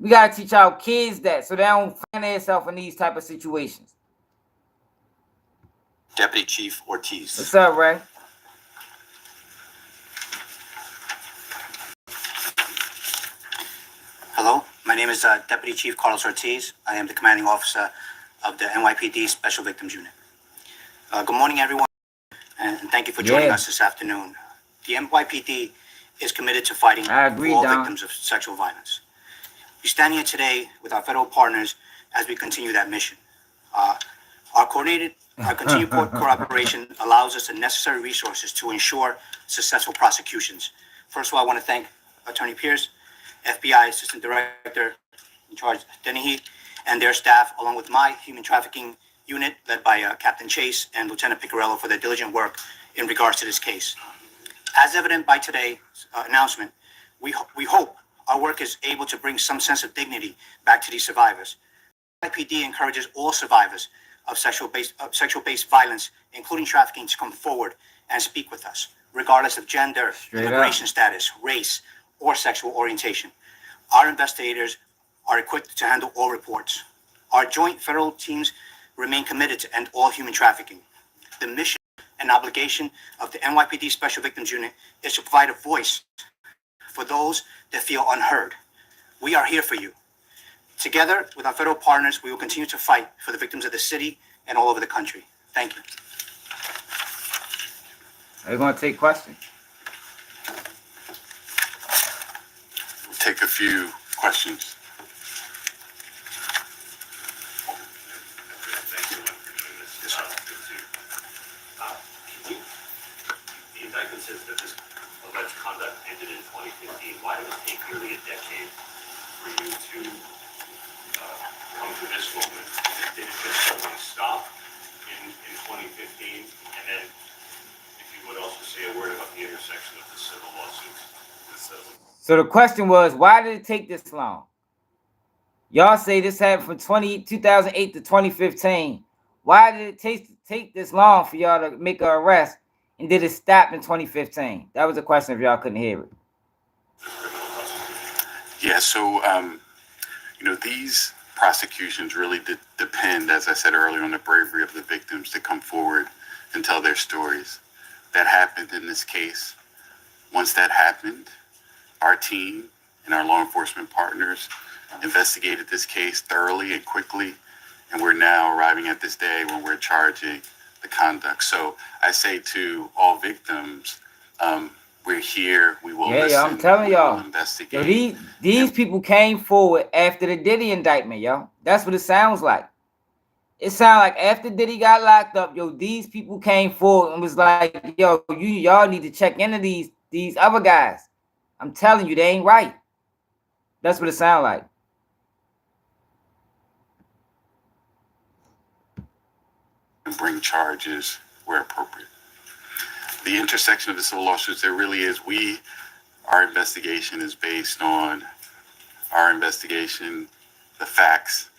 We gotta teach our kids that so they don't find themselves in these type of situations. Deputy Chief Ortiz. What's up, Ray? Hello, my name is Deputy Chief Carlos Ortiz. I am the commanding officer of the NYPD Special Victims Unit. Good morning, everyone, and thank you for joining us this afternoon. The NYPD is committed to fighting for all victims of sexual violence. We stand here today with our federal partners as we continue that mission. Our continued cooperation allows us the necessary resources to ensure successful prosecutions. First of all, I want to thank Attorney Pierce, FBI Assistant Director in charge Dennehy, and their staff, along with my human trafficking unit led by Captain Chase and Lieutenant Picarello for their diligent work in regards to this case. As evident by today's announcement, we hope our work is able to bring some sense of dignity back to these survivors. NYPD encourages all survivors of sexual-based violence, including trafficking, to come forward and speak with us, regardless of gender, immigration status, race, or sexual orientation. Our investigators are equipped to handle all reports. Our joint federal teams remain committed to end all human trafficking. The mission and obligation of the NYPD Special Victims Unit is to provide a voice for those that feel unheard. We are here for you. Together with our federal partners, we will continue to fight for the victims of the city and all over the country. Thank you. Are you going to take questions? We'll take a few questions. The indictment says that this alleged conduct ended in 2015. Why did it take nearly a decade for you to come to this moment? Did it just suddenly stop in 2015? And then, if you would also say a word about the intersection of the civil lawsuits. So the question was, why did it take this long? Y'all say this happened from 2008 to 2015. Why did it take this long for y'all to make an arrest? And did it stop in 2015? That was the question if y'all couldn't hear it. Yeah, so, these prosecutions really depend, as I said earlier, on the bravery of the victims to come forward and tell their stories. That happened in this case. Once that happened, our team and our law enforcement partners investigated this case thoroughly and quickly, and we're now arriving at this day when we're charging the conduct. So I say to all victims, we're here, we will listen, I'm telling y'all, investigate. These people came forward after the Diddy indictment, y'all. That's what it sounds like. It sounds like after Diddy got locked up, these people came forward and was like, y'all need to check into these other guys. I'm telling you, they ain't right. That's what it sounds like. And bring charges where appropriate. The intersection of the civil lawsuits, there really is. Our investigation is based on our investigation, the facts,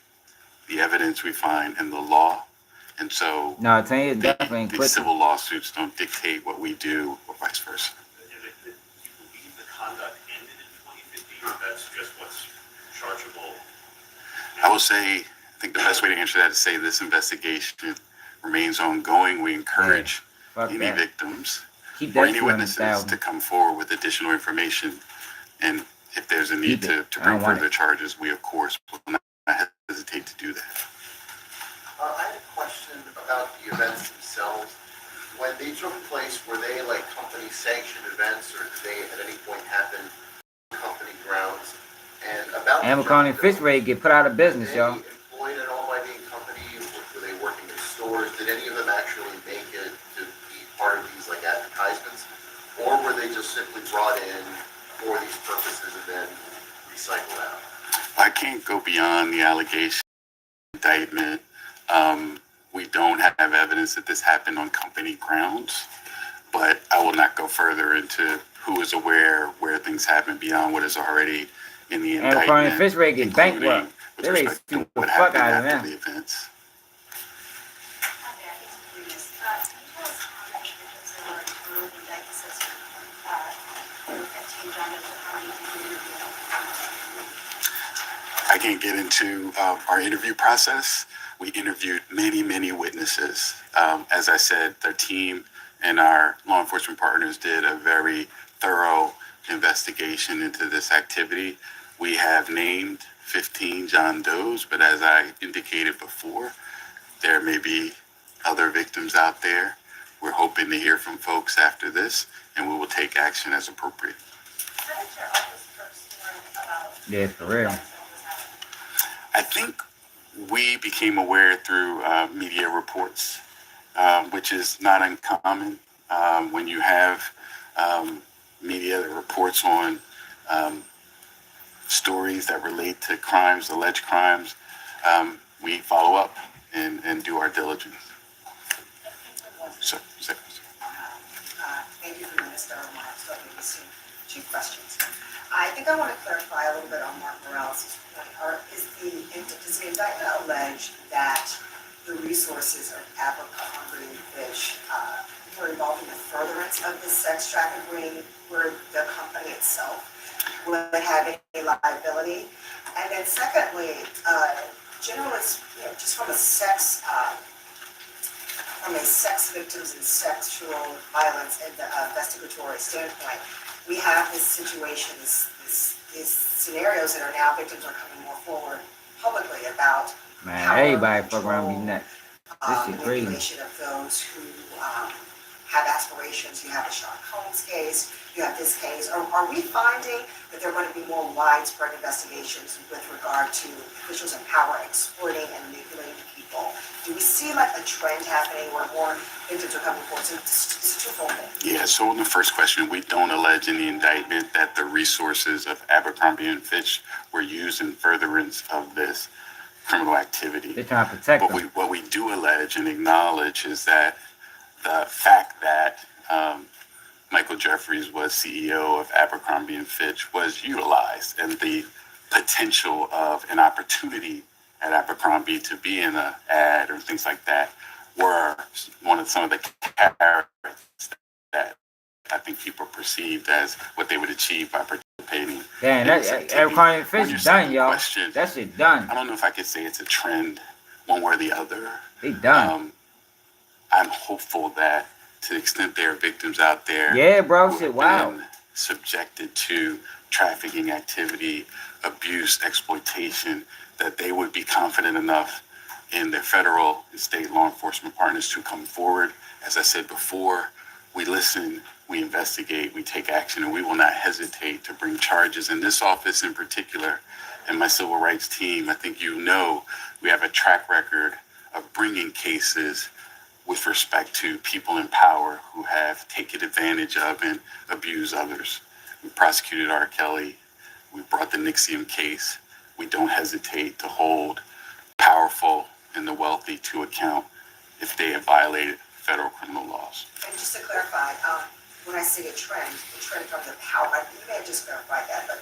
the evidence we find, and the law. And so no, definitely the civil lawsuits don't dictate what we do or vice versa. Do you believe the conduct ended in 2015, or that's just what's chargeable? I will say, I think the best way to answer that is say this investigation remains ongoing. We encourage any victims or any witnesses to come forward with additional information. And if there's a need to bring further charges, we, of course, will not hesitate to do that. I had a question about the events themselves. When they took place, were they like company-sanctioned events, or did they at any point happen on company grounds? And about Abercrombie Fitch raid get put out of business, y'all. Employed at all by the company? Were they working in stores? Did any of them actually make it to be part of these like advertisements, or were they just simply brought in for these purposes and then recycled out? I can't go beyond the allegation indictment. We don't have evidence that this happened on company grounds, but I will not go further into who is aware where things happen beyond what is already in the indictment. Abercrombie Fitch raid get bankrupt. With respect to what happened after the events. I can't get into our interview process. We interviewed many witnesses. As I said, the team and our law enforcement partners did a very thorough investigation into this activity. We have named 15 John Does, but as I indicated before, there may be other victims out there. We're hoping to hear from folks after this, and we will take action as appropriate. Yeah, for real. I think we became aware through media reports, which is not uncommon when you have media that reports on stories that relate to crimes, alleged crimes. We follow up and do our diligence. So. Thank you for Minister remarks. So maybe two questions. I think I want to clarify a little bit on Mark Morales' point. Does the indictment allege that the resources of Abercrombie Fitch were involved in the furtherance of the sex trafficking, where the company itself would have any liability? And then secondly, generally, just from a sex victims and sexual violence and investigatory standpoint, we have this situation, these scenarios that are now victims are coming more forward publicly about everybody fuck around me next. This shit crazy. Manipulation of those who have aspirations. You have the Sean Combs case, you have this case. Are we finding that there are going to be more widespread investigations with regard to officials in power exploiting and manipulating people? Do we see like a trend happening where more victims are coming forward? So it's twofold. Yeah, so on the first question, we don't allege in the indictment that the resources of Abercrombie and Fitch were used in furtherance of this criminal activity. They're trying to protect them. What we do allege and acknowledge is that the fact that Michael Jeffries was CEO of Abercrombie and Fitch was utilized, and the potential of an opportunity at Abercrombie to be in an ad or things like that were some of the carrots that I think people perceived as what they would achieve by participating. Damn, that Abercrombie Fitch done, y'all. That shit done. I don't know if I could say it's a trend one way or the other. They done. I'm hopeful that to the extent there are victims out there, yeah, bro, shit, wow, subjected to trafficking activity, abuse, exploitation, that they would be confident enough in their federal and state law enforcement partners to come forward. As I said before, we listen, we investigate, we take action, and we will not hesitate to bring charges. In this office in particular, and my civil rights team, I think we have a track record of bringing cases with respect to people in power who have taken advantage of and abused others. We prosecuted R. Kelly. We brought the Nixium case. We don't hesitate to hold powerful and the wealthy to account if they have violated federal criminal laws. And just to clarify, when I say a trend from the power, you may have just clarified that, but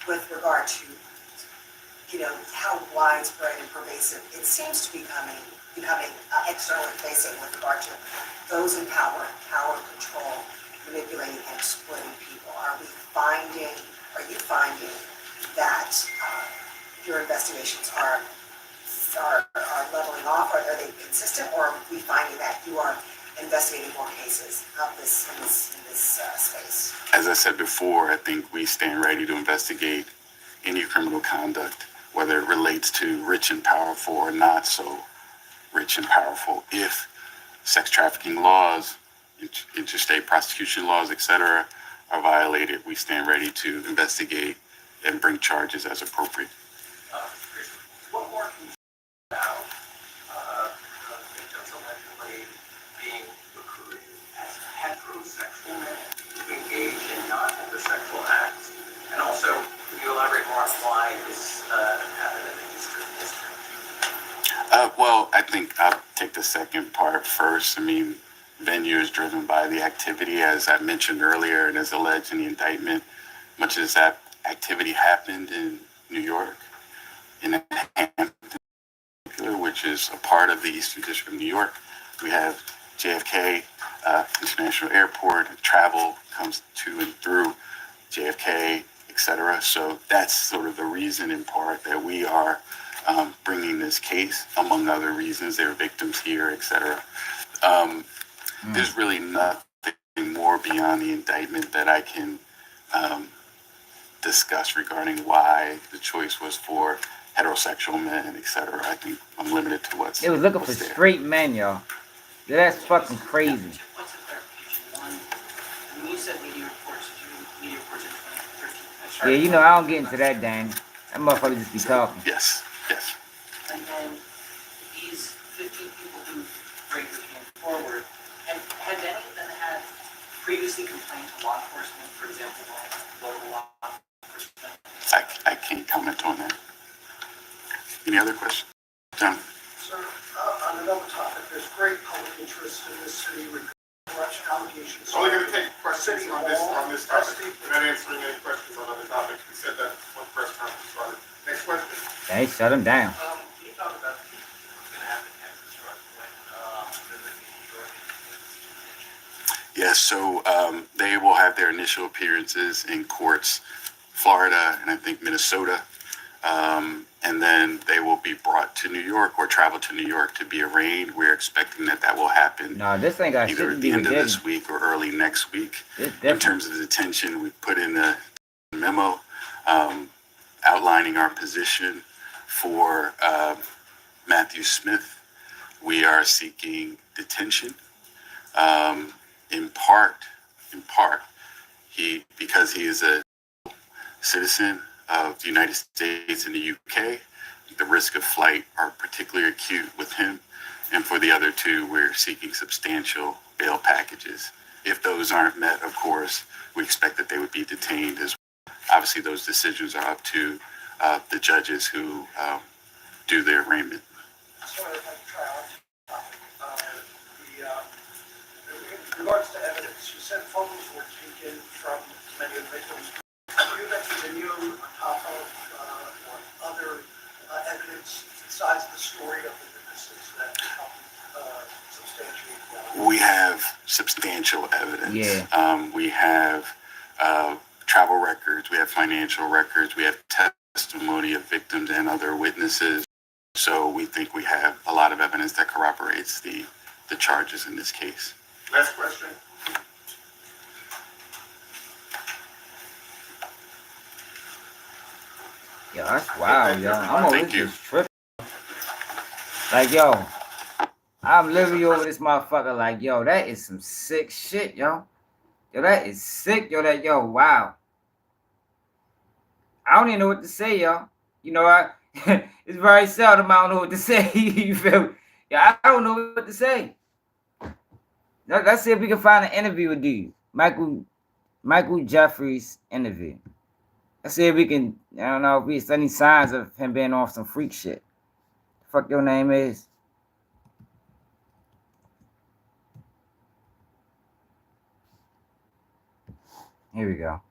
with regard to, how widespread and pervasive it seems to be becoming externally facing with regard to those in power control, manipulating and exploiting people. Are you finding that your investigations are leveling off? Are they consistent, or are we finding that you are investigating more cases of this in this space? As I said before, I think we stand ready to investigate any criminal conduct, whether it relates to rich and powerful or not so rich and powerful. If sex trafficking laws, interstate prosecution laws, etc., are violated, we stand ready to investigate and bring charges as appropriate. What more can you say about victims allegedly being recruited as heterosexual men to engage in non-heterosexual acts? And also, can you elaborate more on why this happened in the Eastern District? Well, I think I'll take the second part first. I mean, venue is driven by the activity, as I mentioned earlier, and as alleged in the indictment. Much as that activity happened in New York, in Hampton, which is a part of the Eastern District of New York. We have JFK International Airport. Travel comes to and through JFK, etc. So that's sort of the reason, in part, that we are bringing this case. Among other reasons, there are victims here, etc. There's really nothing more beyond the indictment that I can discuss regarding why the choice was for heterosexual men, etc. I think I'm limited to what's. They was looking for straight men, y'all. That's fucking crazy. What's the clarification? One, when you said media reports, did you mean media reports in 2013? Yeah, I don't get into that, Dan. That motherfucker just be talking. Yes. And then these 15 people who regularly came forward, and had any of them had previously complained to law enforcement, for example, local law enforcement? I can't comment on that. Any other questions? John? Sure. interest in this city regarding corruption allegations. Only going to take questions on this topic. We're not answering any questions on other topics. We said that when press conference started. Next question. They shut him down. Can you talk about what's going to happen next as far as when New York? Yes, so they will have their initial appearances in courts, Florida and I think Minnesota, and then they will be brought to New York or travel to New York to be arraigned. We're expecting that will happen No, this ain't got shit either to at do the with end of them. this week or early next week. It's In different. terms of the detention, we put in a memo outlining our position for Matthew Smith. We are seeking detention. In part, because he is a citizen of the United States and the UK, the risk of flight are particularly acute with him. And for the other two, we're seeking substantial bail packages. If those aren't met, of course, we expect that they would be detained as well. Obviously, those decisions are up to the judges who do their arraignment. Sorry if I try on topic. In regards to evidence, you said photos were taken from many of the victims. Do you have any video on top of or other evidence besides the story of the witnesses that help substantiate that? We have substantial evidence. Yeah. We have travel records, we have financial records, we have testimony of victims and other witnesses. So we think we have a lot of evidence that corroborates the charges in this case. Last question. Yo, that's wild, yo. I'm over Thank you. this trip. Like, yo, I'm literally over this motherfucker. Like, yo, that is some sick shit, yo. Yo, that is sick, yo. Yo, wow. I don't even know what to say, yo. You know, it's very seldom I don't know what to say. You feel me? Yeah, I don't know what to say. Let's see if we can find an interview with dude. Michael Jeffries interview. Let's see if we can, I don't know, if we see any signs of him being off some freak shit. Fuck your name is. Here we go.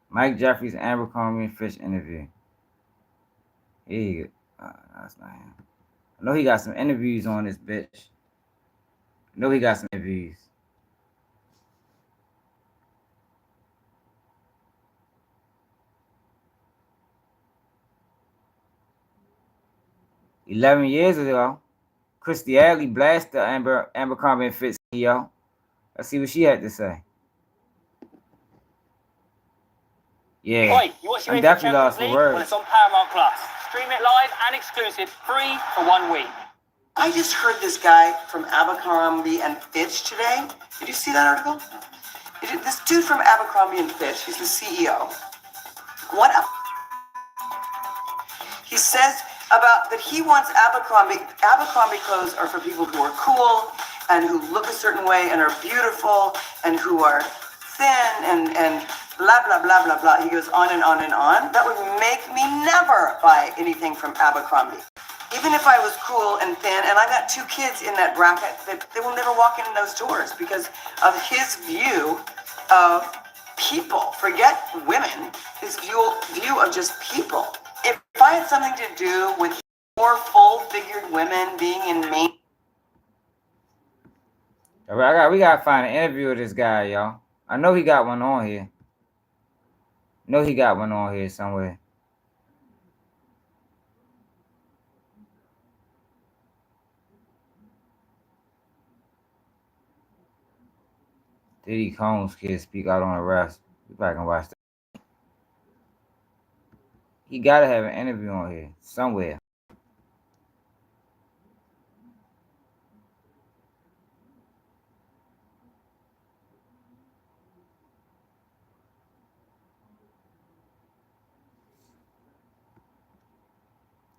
Mike Jeffries Abercrombie Fitch interview. Here you go. That's not him. I know he got some interviews on this bitch. I know he got some interviews. "11 years ago, Christy Alley blasted Abercrombie Fitch CEO. Let's see what she had to say. Yeah, Oi, you watch your I'm definitely Champions lost for League? words. Well, it's on Paramount Plus. Stream it live and exclusive, free for 1 week. I just heard this guy from Abercrombie and Fitch today. Did you see that article? This dude from Abercrombie and Fitch, he's the CEO. What else? He says about that he wants Abercrombie clothes are for people who are cool and who look a certain way and are beautiful and who are thin and blah, blah, blah, blah, blah. He goes on and on and on. That would make me never buy anything from Abercrombie. Even if I was cool and thin, and I got 2 kids in that bracket, they will never walk in those doors because of his view of people. Forget women, his view of just people. If I had something to do with more full-figured women being in main... We gotta find an interview with this guy, y'all. I know he got one on here. Somewhere. Diddy Combs kid speak out on arrest. We probably can watch that. He gotta have an interview on here somewhere.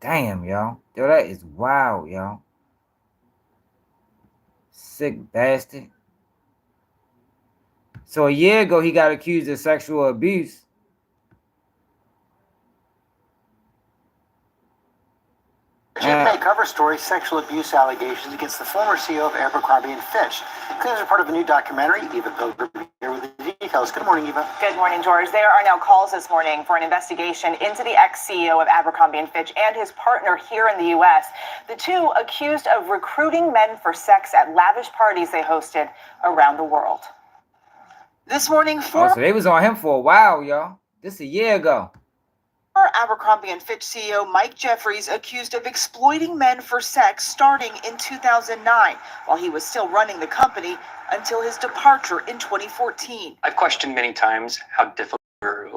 Damn, y'all. Yo, that is wild, y'all. Sick bastard. So a year ago, he got accused of sexual abuse. Make cover first story, sexual abuse allegations against the former CEO of Abercrombie and Fitch. Claims are part of a new documentary. Eva Pilgrim here with the details. Good morning, Eva. Good morning, George. There are now calls this morning for an investigation into the ex-CEO of Abercrombie and Fitch and his partner here in the U.S. The two accused of recruiting men for sex at lavish parties they hosted around the world. This morning, so they was on him for a while, y'all. This a year ago. Abercrombie and Fitch CEO Mike Jeffries accused of exploiting men for sex starting in 2009 while he was still running the company until his departure in 2014. I've questioned many times how difficult or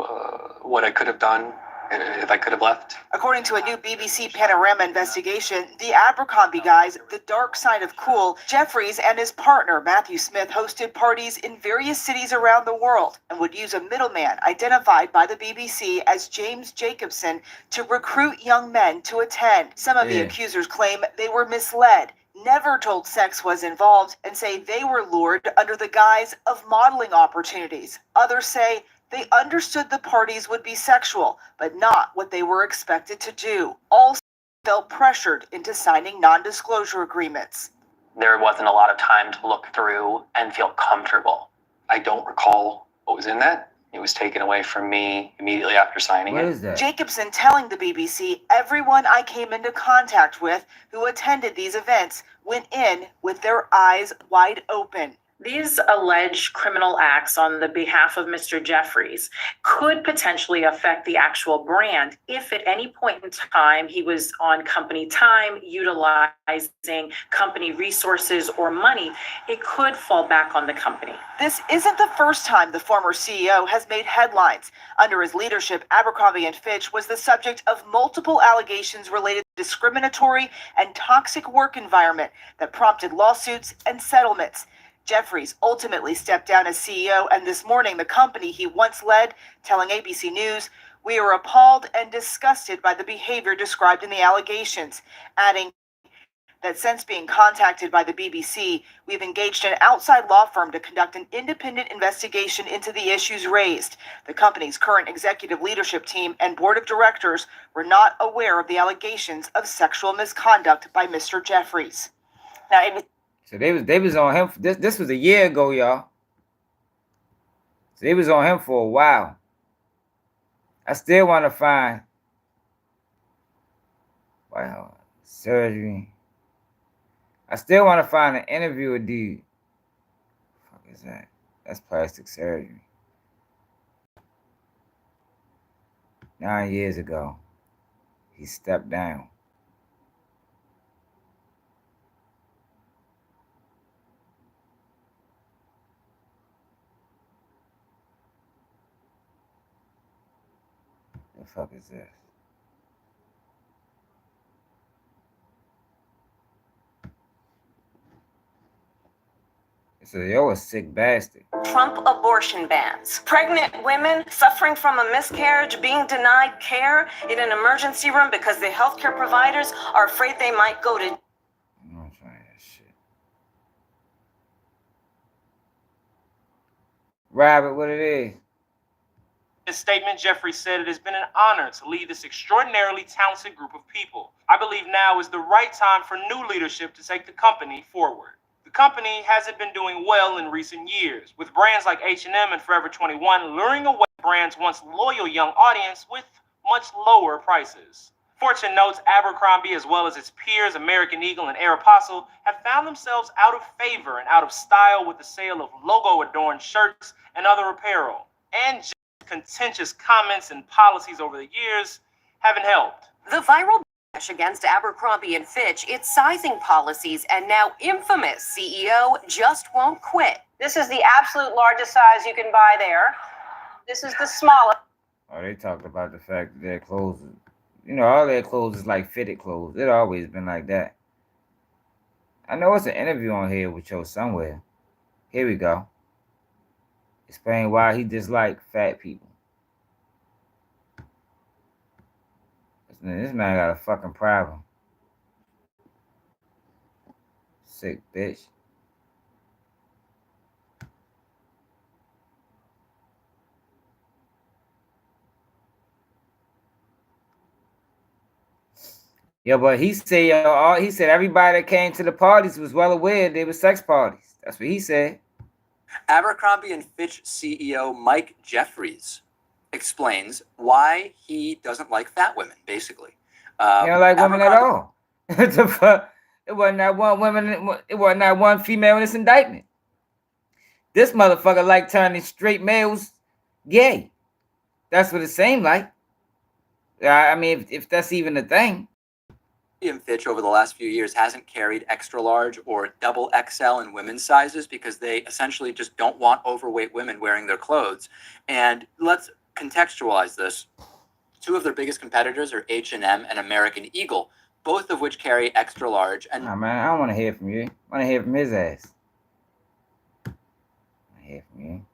what I could have done if I could have left. According to a new BBC Panorama investigation, the Abercrombie guys, the dark side of cool, Jeffries and his partner Matthew Smith hosted parties in various cities around the world and would use a middleman identified by the BBC as James Jacobson to recruit young men to attend. Some of the accusers claim they were misled, never told sex was involved, and say they were lured under the guise of modeling opportunities. Others say they understood the parties would be sexual, but not what they were expected to do. All felt pressured into signing non-disclosure agreements. There wasn't a lot of time to look through and feel comfortable. I don't recall what was in that. It was taken away from me immediately after signing it. What is that? Jacobson telling the BBC, everyone I came into contact with who attended these events went in with their eyes wide open. These alleged criminal acts on the behalf of Mr. Jeffries could potentially affect the actual brand if at any point in time he was on company time, utilizing company resources or money. It could fall back on the company. This isn't the first time the former CEO has made headlines. Under his leadership, Abercrombie and Fitch was the subject of multiple allegations related to discriminatory and toxic work environment that prompted lawsuits and settlements. Jeffries ultimately stepped down as CEO, and this morning the company he once led telling ABC News, "We are appalled and disgusted by the behavior described in the allegations," adding that since being contacted by the BBC, we've engaged an outside law firm to conduct an independent investigation into the issues raised. The company's current executive leadership team and board of directors were not aware of the allegations of sexual misconduct by Mr. Jeffries. Now, So they was on him. This was a year ago, y'all. So they was on him for a while. I still want to find surgery. I still want to find an interview with dude. What the fuck is that? That's plastic surgery. 9 years ago, he stepped down. The fuck is this? So you're a sick bastard. Trump abortion bans. Pregnant women suffering from a miscarriage being denied care in an emergency room because the healthcare providers are afraid they might go to. I'm trying that shit. Rabbit, what it is? In his statement, Jeffrey said, "It has been an honor to lead this extraordinarily talented group of people. I believe now is the right time for new leadership to take the company forward." The company hasn't been doing well in recent years, with brands like H&M and Forever 21 luring away brands' once loyal young audience with much lower prices. Fortune notes Abercrombie, as well as its peers American Eagle and Aeropostale, have found themselves out of favor and out of style with the sale of logo-adorned shirts and other apparel. And contentious comments and policies over the years haven't helped. The viral backlash against Abercrombie and Fitch, its sizing policies, and now infamous CEO just won't quit. This is the absolute largest size you can buy there. This is the smallest. Oh, they talked about the fact that their clothes, all their clothes is like fitted clothes. It always been like that. I know it's an interview on here with you somewhere. Here we go. Explain why he disliked fat people. This man got a fucking problem. Sick bitch. Yeah, but he said he said everybody that came to the parties was well aware they were sex parties. That's what he said. Abercrombie and Fitch CEO Mike Jeffries explains why he doesn't like fat women, basically. He don't like women at all. It wasn't that one woman. It wasn't that one female in this indictment. This motherfucker like turning straight males gay. That's what it seemed like. I mean, if that's even a thing. And Fitch over the last few years hasn't carried extra large or double XL in women's sizes because they essentially just don't want overweight women wearing their clothes. And let's contextualize this. Two of their biggest competitors are H&M and American Eagle, both of which carry extra large. And nah, man, I don't want to hear from you. I want to hear from his ass. I want to hear from you.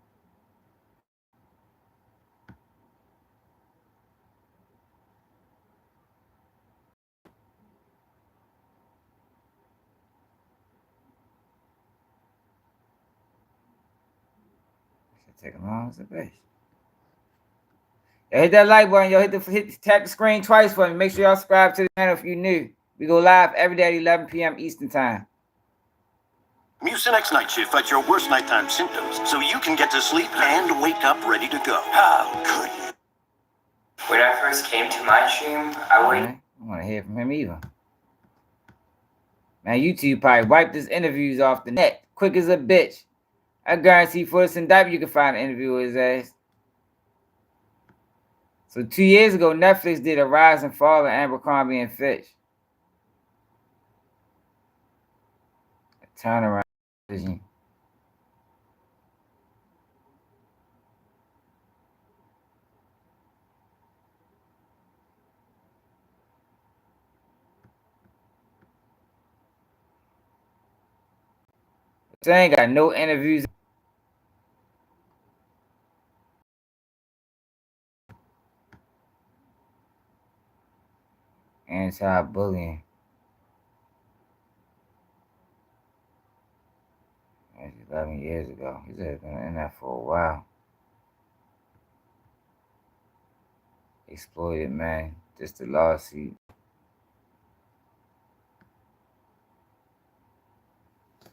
Take a long as a bitch. Yo, hit that like button, yo. Tap the screen twice for me. Make sure y'all subscribe to the channel if you're new. We go live every day at 11 p.m. Eastern Time. Mucinex Night Shift fights your worst nighttime symptoms so you can get to sleep and wake up ready to go. How good. When I first came to my stream, I waited. I don't want to hear from him either. Man, YouTube probably wiped his interviews off the net quick as a bitch. I guarantee for this indictment you can find an interview with his ass. So 2 years ago, Netflix did a rise and fall of Abercrombie and Fitch. A turnaround decision. They ain't got no interviews. Anti-bullying. That's 11 years ago. He's been in that for a while. Exploited, man. Just the lawsuit.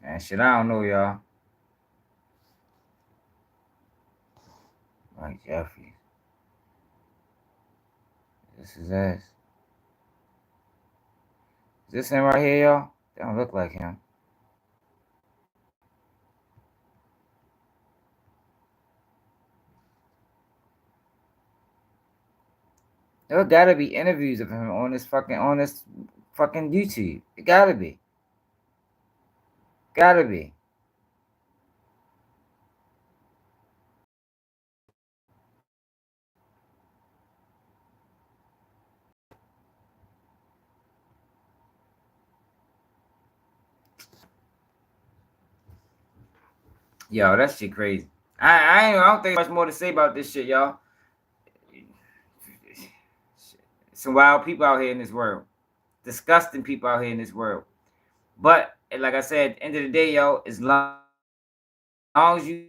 Man, shit, I don't know, y'all. Mike Jeffries. This is ass. Is this him right here, y'all? They don't look like him. There gotta be interviews of him on this fucking YouTube. It gotta be. Gotta be. Yo, that shit crazy. I don't think much more to say about this shit, y'all. Some wild people out here in this world. Disgusting people out here in this world. But like I said, at the end of the day, yo, as long as you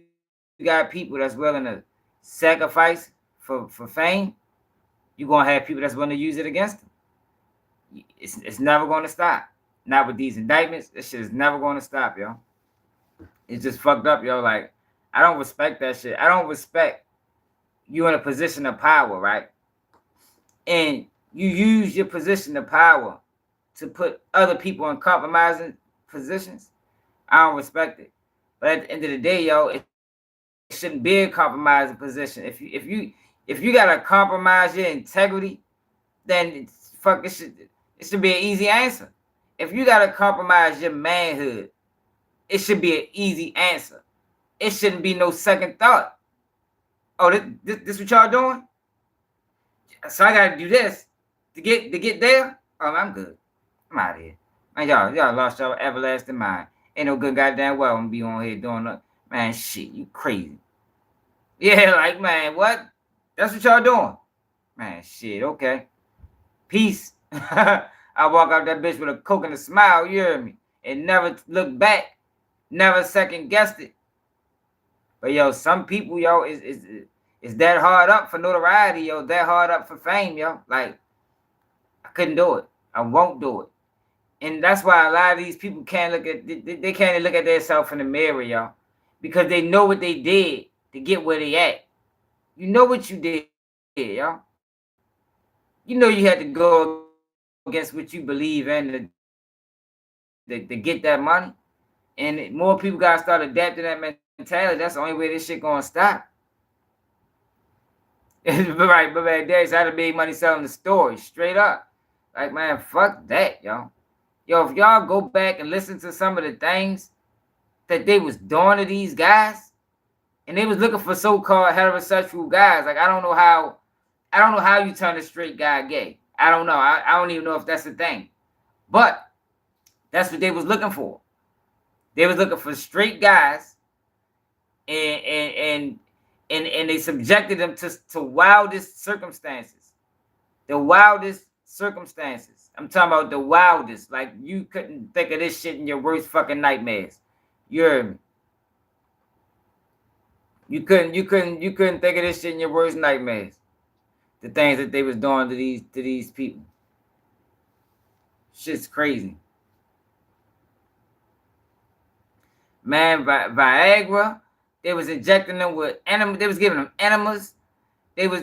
got people that's willing to sacrifice for fame, you're gonna have people that's willing to use it against them. It's never gonna stop. Not with these indictments. This shit is never gonna stop, yo. It's just fucked up, yo. Like, I don't respect that shit. I don't respect you in a position of power, right? And you use your position of power to put other people in compromising positions. I don't respect it. But at the end of the day, yo, it shouldn't be a compromising position. If you gotta compromise your integrity, then it should be an easy answer. If you gotta compromise your manhood, it should be an easy answer. It shouldn't be no second thought. Oh, this what y'all doing? So I gotta do this to get there? Oh, I'm good. I'm out of here. Man, y'all lost your everlasting mind. Ain't no good goddamn well I'm gonna be on here doing that. Man, shit, you crazy. Yeah, like, man, what? That's what y'all doing? Man, shit, okay. Peace. I walk out that bitch with a coke and a smile, you hear me? And never look back. Never second guessed it. But yo, some people, yo, is that hard up for notoriety, yo, that hard up for fame, yo. Like, I couldn't do it. I won't do it. And that's why a lot of these people can't look at, they can't look at themselves in the mirror, y'all. Because they know what they did to get where they at. You know what you did, y'all. You know you had to go against what you believe in to get that money. And more people got to start adapting that mentality. That's the only way this shit going to stop. Right, but man, Dad's how to make money selling the story, straight up. Like, man, fuck that, y'all. Yo, if y'all go back and listen to some of the things that they was doing to these guys, and they was looking for so-called heterosexual guys. Like, I don't know how you turn a straight guy gay. I don't know. I don't even know if that's the thing. But that's what they was looking for. They was looking for straight guys, and they subjected them to wildest circumstances. The wildest circumstances. I'm talking about the wildest. Like, you couldn't think of this shit in your worst fucking nightmares. You heard me? You couldn't think of this shit in your worst nightmares. The things that they was doing to these people. Shit's crazy. Man, Viagra, they was injecting them with enemas. They was giving them enemas. They was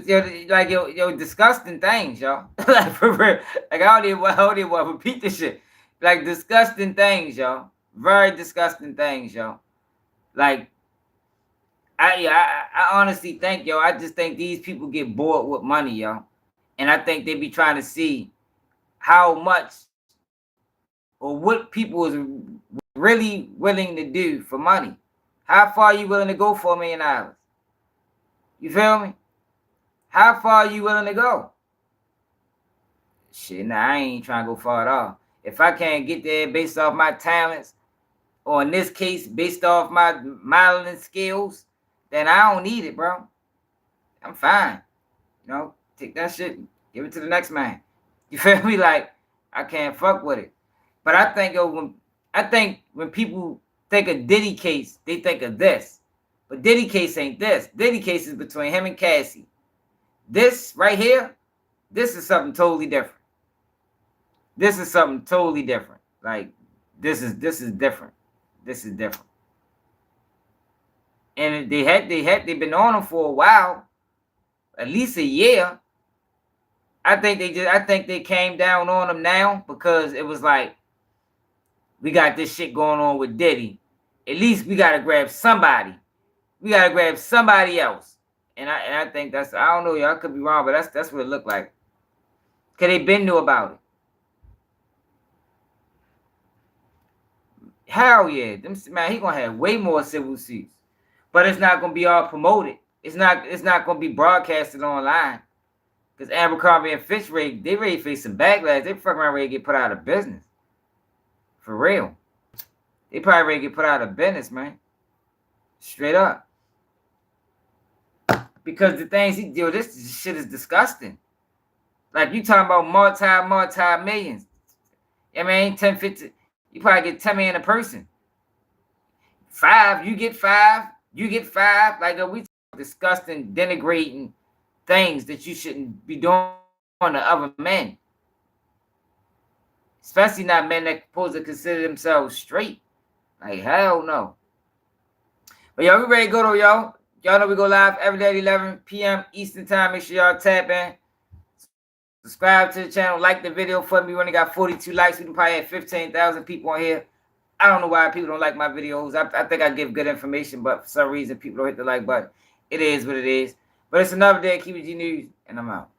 like disgusting things, y'all. Like, for real. Like, I don't even want to repeat this shit. Like, disgusting things, y'all. Very disgusting things, y'all. Like, I honestly think, yo, I just think these people get bored with money, y'all. And I think they be trying to see how much or what people is really willing to do for money. How far are you willing to go for $1 million? You feel me? How far are you willing to go? Shit, nah, I ain't trying to go far at all. If I can't get there based off my talents, or in this case, based off my modeling skills, then I don't need it, bro. I'm fine. You know, take that shit, give it to the next man. You feel me? Like, I can't fuck with it. But I think when people think of Diddy case, they think of this. But Diddy case ain't this. Diddy case is between him and Cassie. This right here, this is something totally different. This is something totally different. Like, this is different. This is different. And they've been on him for a while, at least a year. I think they came down on him now because it was like, we got this shit going on with Diddy. At least we gotta grab somebody. We gotta grab somebody else. And I think that's, I don't know, y'all could be wrong, but that's what it looked like. Cause they been knew about it. Hell yeah, man, he gonna have way more civil suits. But it's not gonna be all promoted. It's not gonna be broadcasted online. Because Abercrombie and Fitch they ready to face some backlash. They fucking around ready to get put out of business. For real. They probably ready to get put out of business, man. Straight up. Because the things he do, this shit is disgusting. Like, you talking about multi millions. I mean, 10, 50, you probably get 10 million a person. 5, you get 5. You get 5. Like, we disgusting, denigrating things that you shouldn't be doing to other men. Especially not men that supposed to consider themselves straight. Like, hell no. But y'all, we ready to go though, y'all. Y'all know we go live every day at 11 p.m. Eastern time. Make sure y'all tap in. Subscribe to the channel. Like the video for me. We only got 42 likes. We can probably have 15,000 people on here. I don't know why people don't like my videos. I think I give good information, but for some reason people don't hit the like button. It is what it is. But it's another day at KBG News, and I'm out.